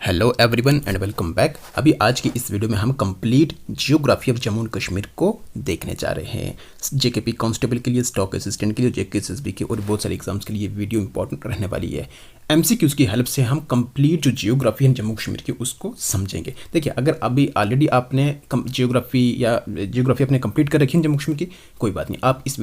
Hello everyone and welcome back. अभी आज की इस वीडियो में हम complete geography of Jammu and Kashmir को देखने जा रहे हैं। जेकेपी कांस्टेबल के लिए, स्टॉक असिस्टेंट के लिए, जेकेएसएसबी के और बहुत सारे एग्जाम्स के लिए वीडियो इंपॉर्टेंट रहने वाली है। एमसीक्यूज़ की हेल्प से हम कंप्लीट जो जियोग्राफी है जम्मू कश्मीर की उसको समझेंगे। देखिए, अगर अभी ऑलरेडी आपने जियोग्राफी अपने कंप्लीट कर रखी है जम्मू कश्मीर की, कोई बात नहीं, आप इस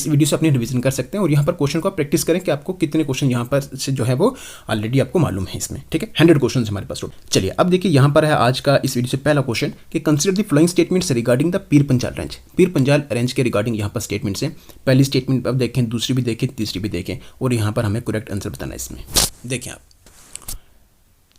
वीडियो से अपनी रिवीजन कर सकते हैं और यहाँ पर क्वेश्चन को आप प्रैक्टिस करें कि आपको कितने क्वेश्चन यहाँ पर से जो है वो ऑलरेडी आपको मालूम है इसमें। ठीक है, 100 क्वेश्चन हमारे पास। चलिए अब देखिए, यहाँ पर है आज का इस वीडियो से पहला क्वेश्चन कि consider the following statements regarding the Pir Panjal range. Pir Panjal range के रिगार्डिंग यहाँ पर स्टेटमेंट्स हैं। पहली स्टेटमेंट अब देखें, दूसरी भी देखें, तीसरी भी देखें और यहाँ पर हमें करेक्ट आंसर बताना है इसमें। देखें आप,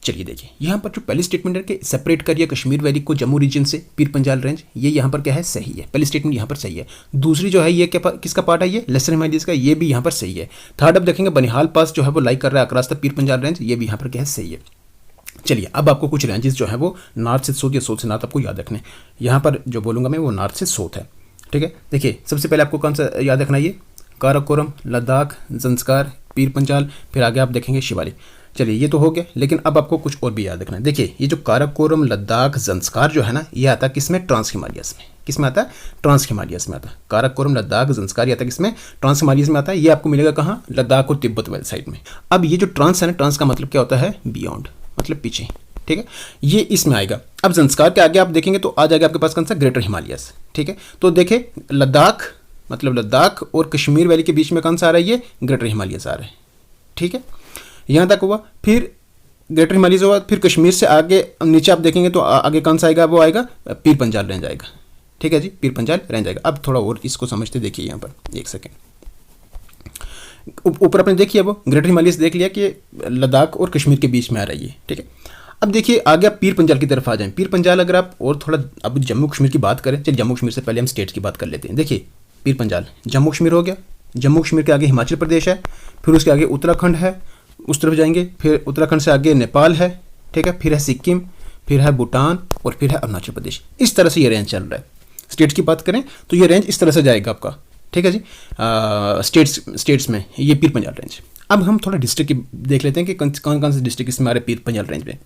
चलिए देखिए, यहाँ पर जो पहली स्टेटमेंट है कि सेपरेट करिए कश्मीर वैली को जम्मू रीजन से, पीर पंजाल रेंज, ये यहाँ पर क्या है, सही है। पहली स्टेटमेंट यहाँ पर सही है। दूसरी जो है ये क्या किसका पार्ट है, ये लेसर हिमालयस का, ये भी यहाँ पर सही है। थर्ड अब देखेंगे बनिहाल पास जो है वो लाइक कर रहा है across the Pir Panjal range, ये भी यहाँ पर क्या है, सही है। चलिए अब आपको कुछ रेंजेस जो है वो नॉर्थ से साउथ या साउथ से नॉर्थ आपको याद रखने। यहाँ पर जो बोलूँगा मैं वो नॉर्थ से साउथ है। ठीक है, देखिए सबसे पहले आपको कौन सा याद रखना है, ये काराकोरम, लद्दाख, जंस्कार, पीर पंजाल, फिर आगे आप देखेंगे शिवालिक। चलिए ये तो हो गया, लेकिन अब आपको कुछ और भी याद रखना है। देखिए ये जो काराकोरम, लद्दाख, जंस्कार जो है ना, ये आता है किसमें, ट्रांस हिमालयस में। किसमें आता है, ट्रांस हिमालयस में आता है। काराकोरम, लद्दाख, जंस्कार ये आता है किसमें, ट्रांस हिमालयस में आता है। ये आपको मिलेगा कहाँ, लद्दाख और तिब्बत वाली साइड में। अब ये जो ट्रांस है ना, ट्रांस का मतलब क्या होता है, बियॉन्ड, मतलब पीछे। ठीक है, ये इसमें आएगा। अब जंस्कार के आगे आप देखेंगे तो आ जाएगा आपके पास कौन सा, ग्रेटर हिमालयस। ठीक है, तो देखे लद्दाख, मतलब लद्दाख और कश्मीर वैली के बीच में कौन सा आ रहा है, ये ग्रेटर हिमालयस आ रहा है। ठीक है, यहाँ तक हुआ। फिर ग्रेटर हिमालयस हुआ, फिर कश्मीर से आगे नीचे आप देखेंगे तो आगे कौन सा आएगा, वो आएगा पीर पंजाल रेंज आएगा। ठीक है जी, पीर पंजाल रेंज आएगा। अब थोड़ा और इसको समझते, देखिए यहाँ पर एक सेकेंड, ऊपर आपने देखिए वो ग्रेटर हिमालयस देख लिया कि लद्दाख और कश्मीर के बीच में आ रही है। ठीक है, अब देखिए आगे आप पीर पंजाल की तरफ आ जाएं। पीर पंजाल अगर आप और थोड़ा अब जम्मू कश्मीर की बात करें, चलिए जम्मू कश्मीर से पहले हम स्टेट्स की बात कर लेते हैं। देखिए पीर पंजाल जम्मू कश्मीर हो गया, जम्मू कश्मीर के आगे हिमाचल प्रदेश है, फिर उसके आगे उत्तराखंड है, उस तरफ जाएंगे, फिर उत्तराखंड से आगे नेपाल है। ठीक है, फिर है सिक्किम, फिर है भूटान और फिर है अरुणाचल प्रदेश। इस तरह से ये रेंज चल रहा है। स्टेट्स की बात करें तो ये रेंज इस तरह से जाएगा आपका। ठीक है जी, स्टेट्स में ये पीर पंजाल रेंज। अब हम थोड़ा डिस्ट्रिक्ट की देख लेते हैं कि कौन कौन से डिस्ट्रिक्ट इसमें आ रहे पीर पंजाल रेंज में।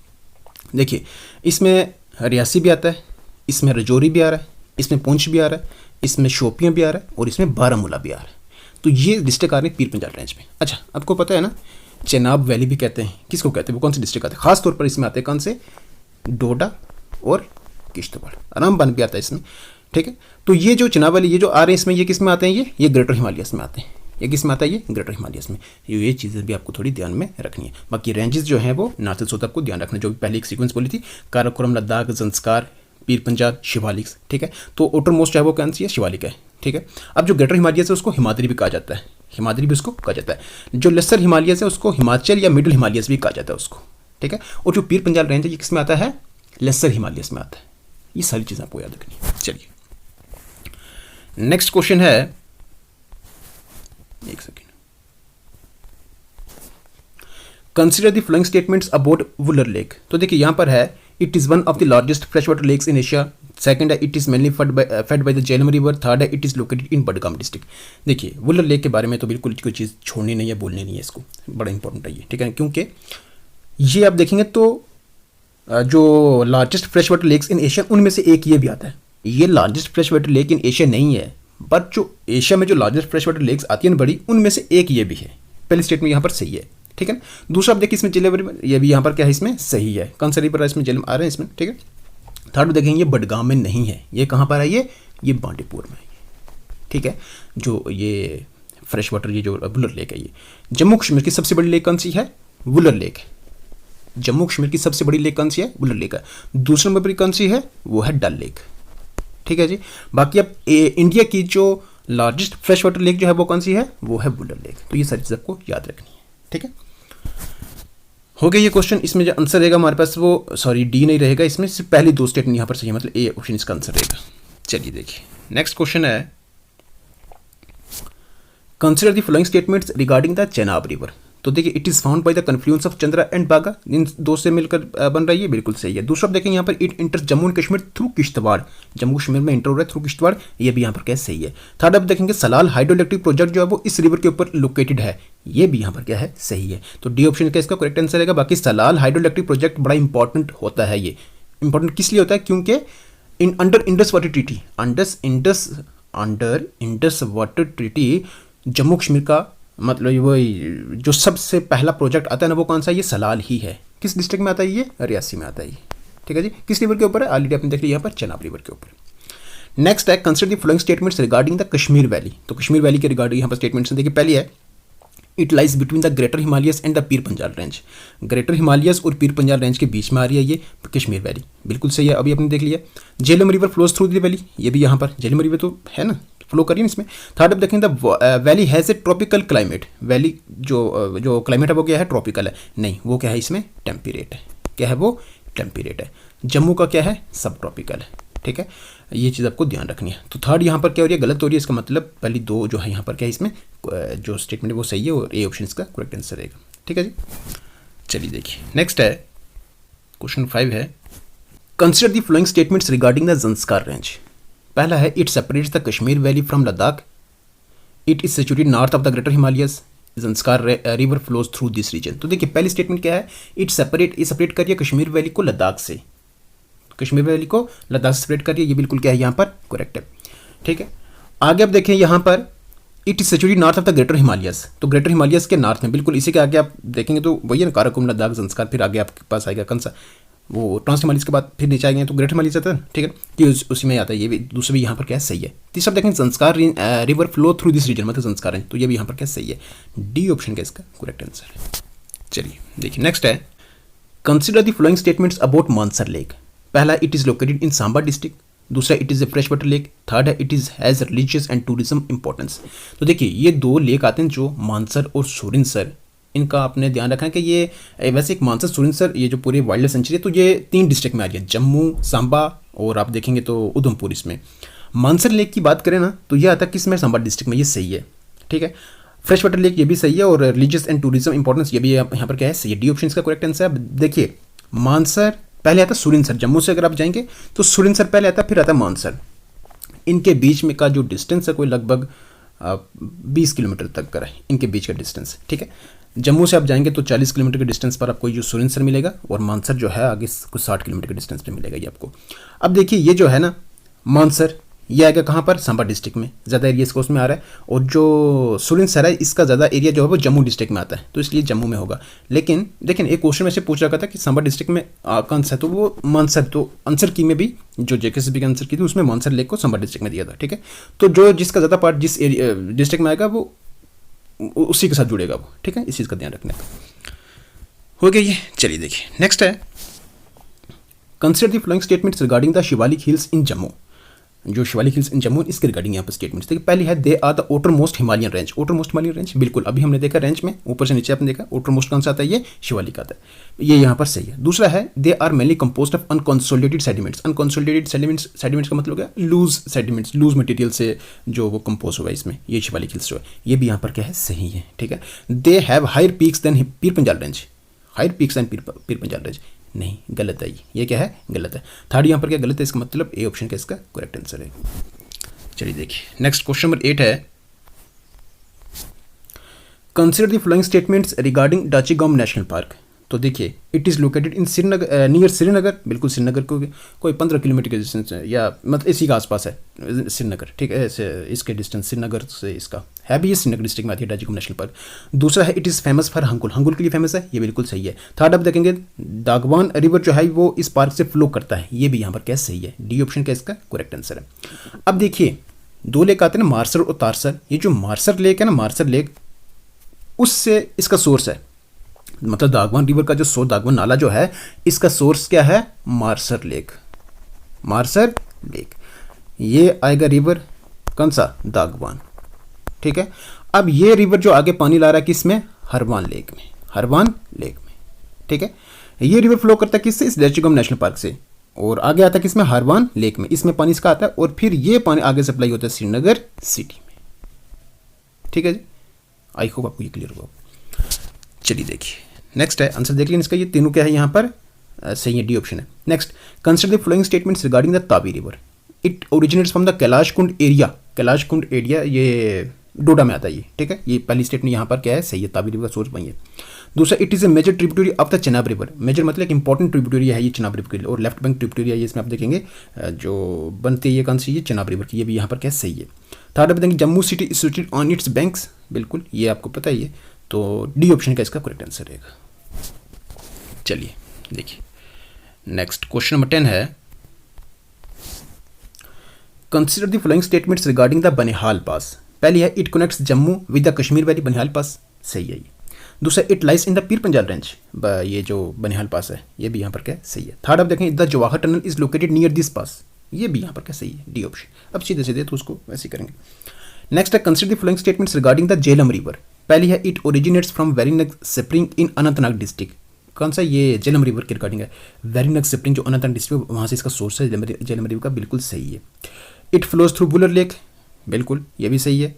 देखिए इसमें रियासी भी आता है, इसमें रजौरी भी आ रहा है, इसमें पुंछ भी आ रहा है, इसमें शोपियां भी आ रहा है और इसमें बारामूला भी आ रहा है। तो ये डिस्ट्रिक्ट आ रहे हैं पीर पंजाल रेंज में। अच्छा, आपको पता है ना, चेनाब वैली भी कहते हैं। किसको कहते हैं, वो कौन से डिस्ट्रिक्ट आते हैं, खास तौर पर इसमें आते हैं कौन से, डोडा और किश्तवाड़, रामबन भी आता है इसमें। ठीक है, तो ये जो चेनाब वैली ये जो आ रहे हैं इसमें, ये किस में आते हैं, ये ग्रेटर हिमालयस में आते हैं। ये किस में आता है, ये ग्रेटर हिमालयस में। ये चीज़ें भी आपको थोड़ी ध्यान में रखनी है। बाकी रेंजेस जो हैं वो नॉर्थ से साउथ आपको ध्यान रखना, जो भी पहले एक सीक्वेंस बोली थी, काराकोरम, लद्दाख, जंस्कार, पीर पंजाल, शिवालिक। ठीक है, तो आउटर मोस्ट जो है वो कौन सी है, शिवालिक है। ठीक है, अब जो ग्रेटर हिमालयस है उसको हिमाद्री भी कहा जाता है, हिमाद्री भी उसको कहा जाता है। जो लेसर हिमालयस है उसको हिमाचल या मिडिल हिमालयस भी कहा जाता है उसको। ठीक है, और जो पीर पंजाल रेंज है ये किस में आता है, लेसर हिमालयस में आता है। ये सारी चीज़ें आपको याद रखनी है। चलिए नेक्स्ट क्वेश्चन है, एक second, consider the following statements about Wular lake. तो देखिए यहाँ पर है, it is one of the largest fresh water lakes in Asia. Second है, it is mainly fed by the Jhelum river. Third है, it is located in Budgam district. देखिए Wular lake के बारे में तो बिल्कुल कोई चीज़ छोड़नी नहीं है, बोलनी नहीं है, इसको बड़ा इंपॉर्टेंट है ये। ठीक है, क्योंकि ये आप देखेंगे तो जो largest fresh water lakes in Asia उनमें से एक ये भी आता है। ये largest fresh water lake in Asia नहीं है, बट जो एशिया में जो लार्जेस्ट फ्रेश वाटर लेक्स आती है ना बड़ी, उनमें से एक ये भी है। पहली स्टेटमेंट यहाँ पर सही है। ठीक है, दूसरा आप देखिए इसमें झेलम रिवर, ये भी यहाँ पर क्या है, इसमें सही है। कौन सा रिवर है इसमें, झेलम आ रहे हैं इसमें। ठीक है, थर्ड देखेंगे ये बडगाम में नहीं है, ये कहाँ पर है, ये बांडीपुर में है। ठीक है, जो ये फ्रेश वाटर ये जो वुलर लेक है, ये जम्मू कश्मीर की सबसे बड़ी लेक कौन सी है, वुलर लेक है। जम्मू कश्मीर की सबसे बड़ी लेक कौन सी है, वुलर लेक है। दूसरे नंबर पर कौन सी है, वो है डल लेक। ठीक है जी, बाकी अब इंडिया की जो लार्जेस्ट फ्रेश वाटर लेक जो है वो कौन सी है, वो है वुलर लेक। तो ये सारी चीज़ आपको याद रखनी है। ठीक है, हो गया ये क्वेश्चन। इसमें जो आंसर रहेगा हमारे पास वो, सॉरी डी नहीं रहेगा इसमें, सिर्फ पहली दो स्टेटमेंट यहाँ पर सही है, मतलब ए ऑप्शन इसका आंसर रहेगा। चलिए देखिए नेक्स्ट क्वेश्चन है, consider the following statements regarding the Chenab river. तो देखिए it is found by the confluence of Chandra and बागा, इन दो से मिलकर बन रही है, बिल्कुल सही है। दूसरा देखें यहाँ पर it inter Jammu and Kashmir through Kishtwar, Jammu Kashmir में इंटर हो रहा है थ्रू किश्तवाड़, ये भी यहाँ पर क्या सही है। थर्ड आप देखेंगे सलाल हाइड्रो इलेक्ट्रिक प्रोजेक्ट जो है वो इस रिवर के ऊपर लोकेटेड है, ये भी यहाँ पर क्या है सही है। तो डी ऑप्शन का इसका करेक्ट आंसर रहेगा। बाकी सलाल हाइड्रो इलेक्ट्रिक प्रोजेक्ट बड़ा इंपॉर्टेंट होता है, ये इंपॉर्टेंट किस लिए होता है, क्योंकि under Indus water treaty, under Indus water treaty Jammu Kashmir का मतलब वो जो सबसे पहला प्रोजेक्ट आता है ना वो कौन सा, ये सलाल ही है। किस डिस्ट्रिक्ट में आता है, ये रियासी में आता है, ठीक है जी। किस रिवर के ऊपर है, ऑलरेडी आपने देख लिया यहाँ पर चनाब रिवर के ऊपर। नेक्स्ट है consider the following statements regarding the Kashmir valley. तो कश्मीर वैली के रिगार्डिंग यहाँ पर स्टेटमेंट्स देखिए, पहली है it lies between the greater Himalayas and the Pir Panjal range, greater Himalayas और पीर पंजाल रेंज के बीच में आ रही है ये कश्मीर वैली, बिल्कुल सही है, अभी आपने देख लिया। Jhelum river flows through the valley, ये भी यहाँ पर झेलम रिवर तो है ना, फ्लो करिए इसमें। थर्ड अब देखें the valley has a tropical climate, valley जो क्लाइमेट है वो क्या है, ट्रॉपिकल है, नहीं वो क्या है इसमें टेम्परेट है, क्या है वो टेम्परेट है। जम्मू का क्या है सब ट्रॉपिकल है, ठीक है, ये चीज़ आपको ध्यान रखनी है। तो थर्ड यहाँ पर क्या हो रही है, गलत हो रही है, इसका मतलब पहली दो जो है यहाँ पर क्या है इसमें जो स्टेटमेंट है वो सही है और ए ऑप्शन इसका करेक्ट आंसर रहेगा, ठीक है जी। चलिए देखिए नेक्स्ट है क्वेश्चन 5 है consider the flowing statements regarding the Zanskar range. पहला है it separates the Kashmir valley from Ladakh, it is situated north of the greater Himalayas, Zanskar river flows through this region. तो देखिए पहली स्टेटमेंट क्या है, इट सेपरेट करिए कश्मीर वैली को लद्दाख से, कश्मीर वैली को लद्दाख से सेपरेट करिए, ये बिल्कुल क्या है यहाँ पर करेक्ट है, ठीक है। आगे आप देखें यहाँ पर it is situated north of the greater Himalayas, तो ग्रेटर हिमालयस के नॉर्थ में, बिल्कुल इसी के आगे आप देखेंगे तो वही है ना काराकोरम लद्दाख ज़ंस्कार, फिर आगे आपके पास आएगा कौन सा वो ट्रांस हिमालयस के बाद फिर नीचे आएंगे तो ग्रेटर हिमालयस आता है, ठीक है, कि उसी में आता है, ये भी दूसरा भी यहाँ पर क्या है सही है। तीसरा देखें Zanskar river flow through this region, मतलब ज़ंस्कार रेंज, तो ये भी यहाँ पर क्या सही है, डी ऑप्शन का इसका करेक्ट आंसर है। चलिए देखिए नेक्स्ट है consider the following statements about Mansar lake. पहला it is located in Samba district, दूसरा it is a fresh water lake, third है it is has religious and tourism importance. तो देखिए ये दो लेक आते हैं जो मानसर और सुरिनसर, इनका आपने ध्यान रखना है कि ये वैसे एक मानसर सुरिनसर ये जो पूरी वाइल्ड लाइफ सेंचुरी है तो ये 3 डिस्ट्रिक्ट में आ रही है, जम्मू सांबा और आप देखेंगे तो उधमपुर। इसमें मानसर लेक की बात करें ना तो ये आता है किस में, सांबा डिस्ट्रिक्ट में, ये सही है, ठीक है। फ्रेश वाटर लेक ये भी सही है और रिलीजियस एंड टूरिज्म इंपॉर्टेंस ये भी यहाँ पर क्या है सही है, डी ऑप्शन इसका करेक्ट आंसर है। देखिए मानसर पहले आता है सुरिनसर, जम्मू से अगर आप जाएंगे तो सुरिनसर पहले आता है फिर आता है मानसर, इनके बीच में का जो डिस्टेंस है कोई लगभग 20 किलोमीटर तक का है इनके बीच का डिस्टेंस, ठीक है। जम्मू से आप जाएंगे तो 40 किलोमीटर के डिस्टेंस पर आपको जो सुरिनसर मिलेगा और मानसर जो है आगे कुछ 60 किलोमीटर के डिस्टेंस पे मिलेगा ये आपको। अब देखिए ये जो है ना मानसर ये आएगा कहाँ पर, सांबा डिस्ट्रिक्ट में, ज़्यादा एरिया इसको उसमें आ रहा है, और जो सुरिनसर है इसका ज़्यादा एरिया जो है वो जम्मू डिस्ट्रिक्ट में आता है, तो इसलिए जम्मू में होगा। लेकिन देखिए एक क्वेश्चन में से पूछ रखा था कि सांबा डिस्ट्रिक्ट में कौन सा है, तो वो मानसर, तो आंसर की में भी जो जेकेसीबी का आंसर की थी उसमें मानसर लेक को सांबा डिस्ट्रिक्ट में दिया था, ठीक है। तो जो जिसका ज़्यादा पार्ट जिस डिस्ट्रिक्ट में आएगा वो उसी के साथ जुड़ेगा वो, ठीक है, इस चीज़ का ध्यान रखने का हो गया ये। चलिए देखिए नेक्स्ट है consider the following statements regarding the Shivalik hills in Jammu. जो शिवालिक हिल्स इन जम्मू इसके रिगार्डिंग यहाँ पर स्टेटमेंट्स देखिए, पहली है they are the outermost Himalayan range, outermost Himalayan range बिल्कुल अभी हमने देखा रेंज में ऊपर से नीचे आपने देखा ओटर मोस्ट कौन सा आता है, ये शिवालिक आता है, ये यहाँ पर सही है। दूसरा है they are mainly composed of unconsolidated sediments, unconsolidated sediments का मतलब क्या, लूज सेडिमेंट्स, लूज मटेरियल से जो वो कंपोज हुआ है इसमें, ये शिवालिक हिल्स जो है ये भी यहाँ पर क्या है सही है, ठीक है। They have higher peaks than Pir Panjal range, higher peaks than Pir Panjal range, नहीं गलत है ये क्या है गलत है। थर्ड यहाँ पर क्या गलत है, इसका मतलब ए ऑप्शन का इसका करेक्ट आंसर है। चलिए देखिए नेक्स्ट क्वेश्चन नंबर 8 है consider the following statements regarding Dachigam national park. तो देखिए it is located in Srinagar, near Srinagar, बिल्कुल श्रीनगर को कोई 15 किलोमीटर के डिस्टेंस है या मतलब इसी के आसपास है श्रीनगर, ठीक है, इसके डिस्टेंस श्रीनगर से इसका है भी, ये श्रीनगर डिस्ट्रिक्ट में आती है डाचीगम नेशनल पार्क। दूसरा है it is famous for hangul, hangul के लिए फेमस है, ये बिल्कुल सही है। थर्ड आप देखेंगे दागवान रिवर जो है वो इस पार्क से फ्लो करता है, ये भी यहाँ पर क्या सही है, डी ऑप्शन का इसका करेक्ट आंसर है। अब देखिए 2 लेक आते हैं ना, मार्सर और तारसर, ये जो मार्सर लेक है ना, मार्सर लेक उससे इसका सोर्स है, मतलब दागवान रिवर का जो सोर्स, दागवान नाला जो है इसका सोर्स क्या है, मार्सर लेक, मार्सर लेक, ये आएगा रिवर कौन सा, दागवान, ठीक है। अब ये रिवर जो आगे पानी ला रहा है किसमें, हरवान लेक में, हरवान लेक में, ठीक है। ये रिवर फ्लो करता है किससे, इस डाचीगम नेशनल पार्क से, और आगे आता है किसमें, हरवान लेक में, इसमें पानी इसका आता है और फिर ये पानी आगे सप्लाई होता है श्रीनगर सिटी में, ठीक है जी। आई होप आपको ये क्लियर हुआ। चलिए देखिए नेक्स्ट है, आंसर देख लीजिए इसका, ये तीनों क्या है यहाँ पर सही है, डी ऑप्शन है। Next, consider the flowing statements regarding the Tawi river, it originates from the Kailash Kund area. Kailash Kund area ये डोडा में आता है ये, ठीक है। ये पहली स्टेटमेंट यहाँ पर क्या है, सही है, तावी रिवर सोर्स वही है। दूसरा, it is a major tributary of the Chenab river, major मतलब एक इंपॉर्टेंट ट्रिब्यूटरी है ये चेनाब रिवर के लिए, और लेफ्ट बैंक ट्रिब्यूटरी है ये, इसमें आप देखेंगे जो बनती है ये कौन सी, ये चेनाब रिवर की, ये भी यहाँ पर क्या सही है। थर्ड आप देखेंगे Jammu city is situated on it's banks, बिल्कुल ये आपको पता ही है, तो डी ऑप्शन का इसका करेक्ट आंसर रहेगा। चलिए देखिए नेक्स्ट क्वेश्चन नंबर 10 है, consider the following statements regarding the Banihal pass. पहली है, it connects Jammu with the Kashmir valley, Banihal pass सही है ये। दूसरा, it lies in the Pir Panjal range, ये जो बनिहाल पास है ये भी यहाँ पर क्या सही है। थर्ड आप देखें, the Jawahar tunnel is located near this pass, ये भी यहाँ पर क्या सही है, डी ऑप्शन। अब सीधे सीधे तो उसको वैसे करेंगे। नेक्स्ट है, consider the following statements regarding the Jhelum river. पहली है, it originates from Verinag spring in Anantnag district, कौन सा, ये झेलम रिवर के रिगार्डिंग है। वेरीनग स्प्रिंग जो अनंतनाग डिस्ट्रिक्ट वहाँ से इसका सोर्स है झेलम रिवर का, बिल्कुल सही है। It flows through Wular lake, बिल्कुल ये भी सही है,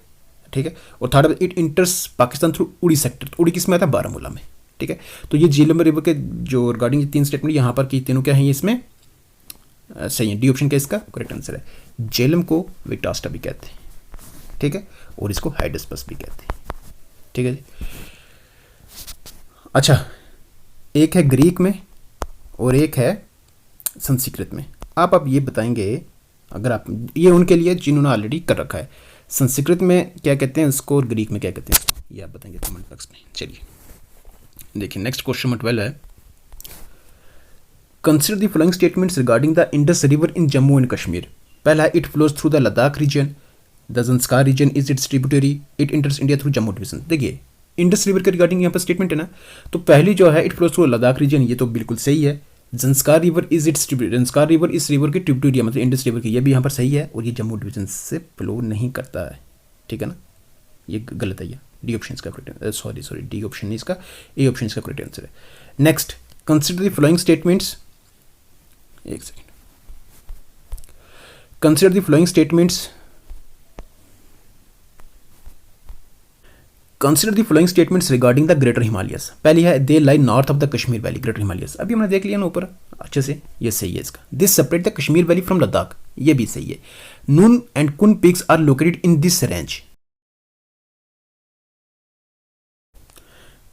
ठीक है। और third, it enters Pakistan through Uri sector, Uri किस में आता है, बारामूला में, ठीक है। तो ये झेलम रिवर के जो रिगार्डिंग तीन स्टेटमेंट यहाँ पर की तीनों क्या है, इसमें सही है, डी ऑप्शन का इसका करेक्ट आंसर है। झेलम को विटास्टा भी कहते हैं, ठीक है, और इसको हाइडस्पस भी कहते हैं, ठीक है जी। अच्छा, एक है ग्रीक में और एक है संस्कृत में। आप ये बताएंगे, अगर आप, ये उनके लिए जिन्होंने ऑलरेडी कर रखा है, संस्कृत में क्या कहते हैं इसको और ग्रीक में क्या कहते हैं इसको, ये आप बताएंगे कमेंट बॉक्स में। चलिए देखिए नेक्स्ट क्वेश्चन नंबर 12 है, consider the following statements regarding the Indus river in Jammu and Kashmir. पहला है, it flows through the Ladakh region, the Zanskar region is its tributary, it enters India through Jammu division. देखिए इंडस रिवर के regarding यहाँ पर statement है ना, तो पहली जो है, it flows through Ladakh region, ये तो बिल्कुल सही है। Zanskar river is its tributary, Zanskar river इस रिवर की ट्रिब्यूटरी मतलब इंडस रिवर की, ये भी यहाँ पर सही है, और ये जम्मू डिवीजन से फ्लो नहीं करता है, ठीक है ना, ये गलत है, ये डी ऑप्शन इसका करेक्ट, सॉरी डी ऑप्शन नहीं इसका, ए ऑप्शन इसका करेक्ट आंसर है। Next, consider the following statements, एक second, consider the following statements, consider the following statements regarding the greater Himalayas. पहली है, they lie north of the Kashmir valley, greater Himalayas, अभी हमने देख लिया ना ऊपर अच्छे से, ये सही है इसका। This separate the Kashmir valley from Ladakh, ये भी सही है। Nun and Kun peaks are located in this range.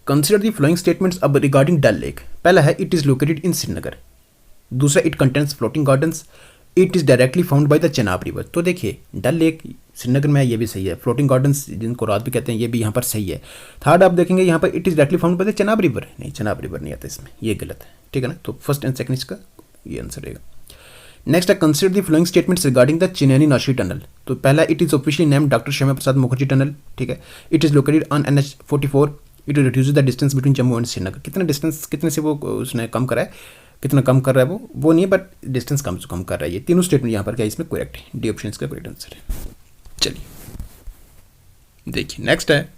Consider the following statements अब रिगार्डिंग डल लेक। पहला है, it is located in Srinagar. दूसरा, it contains floating gardens, it is directly found by the Chenab river. तो देखिए डल लेक श्रीनगर में है, ये भी सही है। फ्लोटिंग गार्डन्स जिनको रात भी कहते हैं, ये भी यहाँ पर सही है। थर्ड आप देखेंगे यहाँ पर, it is directly found by the Chenab river, नहीं चेनाब रिवर नहीं आता इसमें, ये गलत है, ठीक है ना। तो फर्स्ट एंड सेकंड इसका ये आंसर रहेगा। नेक्स्ट है, consider the following statements regarding the Chenani नाशी टनल। तो पहला, it is officially named doctor Shyama Prasad Mukherjee tunnel, ठीक है। It is located on NH-44, it reduce the distance between Jammu and Srinagar. कितना डिस्टेंस, कितने से वो उसने कम करा है, कितना कम कर रहा है वो नहीं है, बट डिस्टेंस कम से कम कर रहा है। ये तीनों स्टेटमेंट यहाँ पर क्या इसमें करेक्ट है, डी ऑप्शन इसका करेक्ट आंसर है। चलिए देखिए नेक्स्ट है,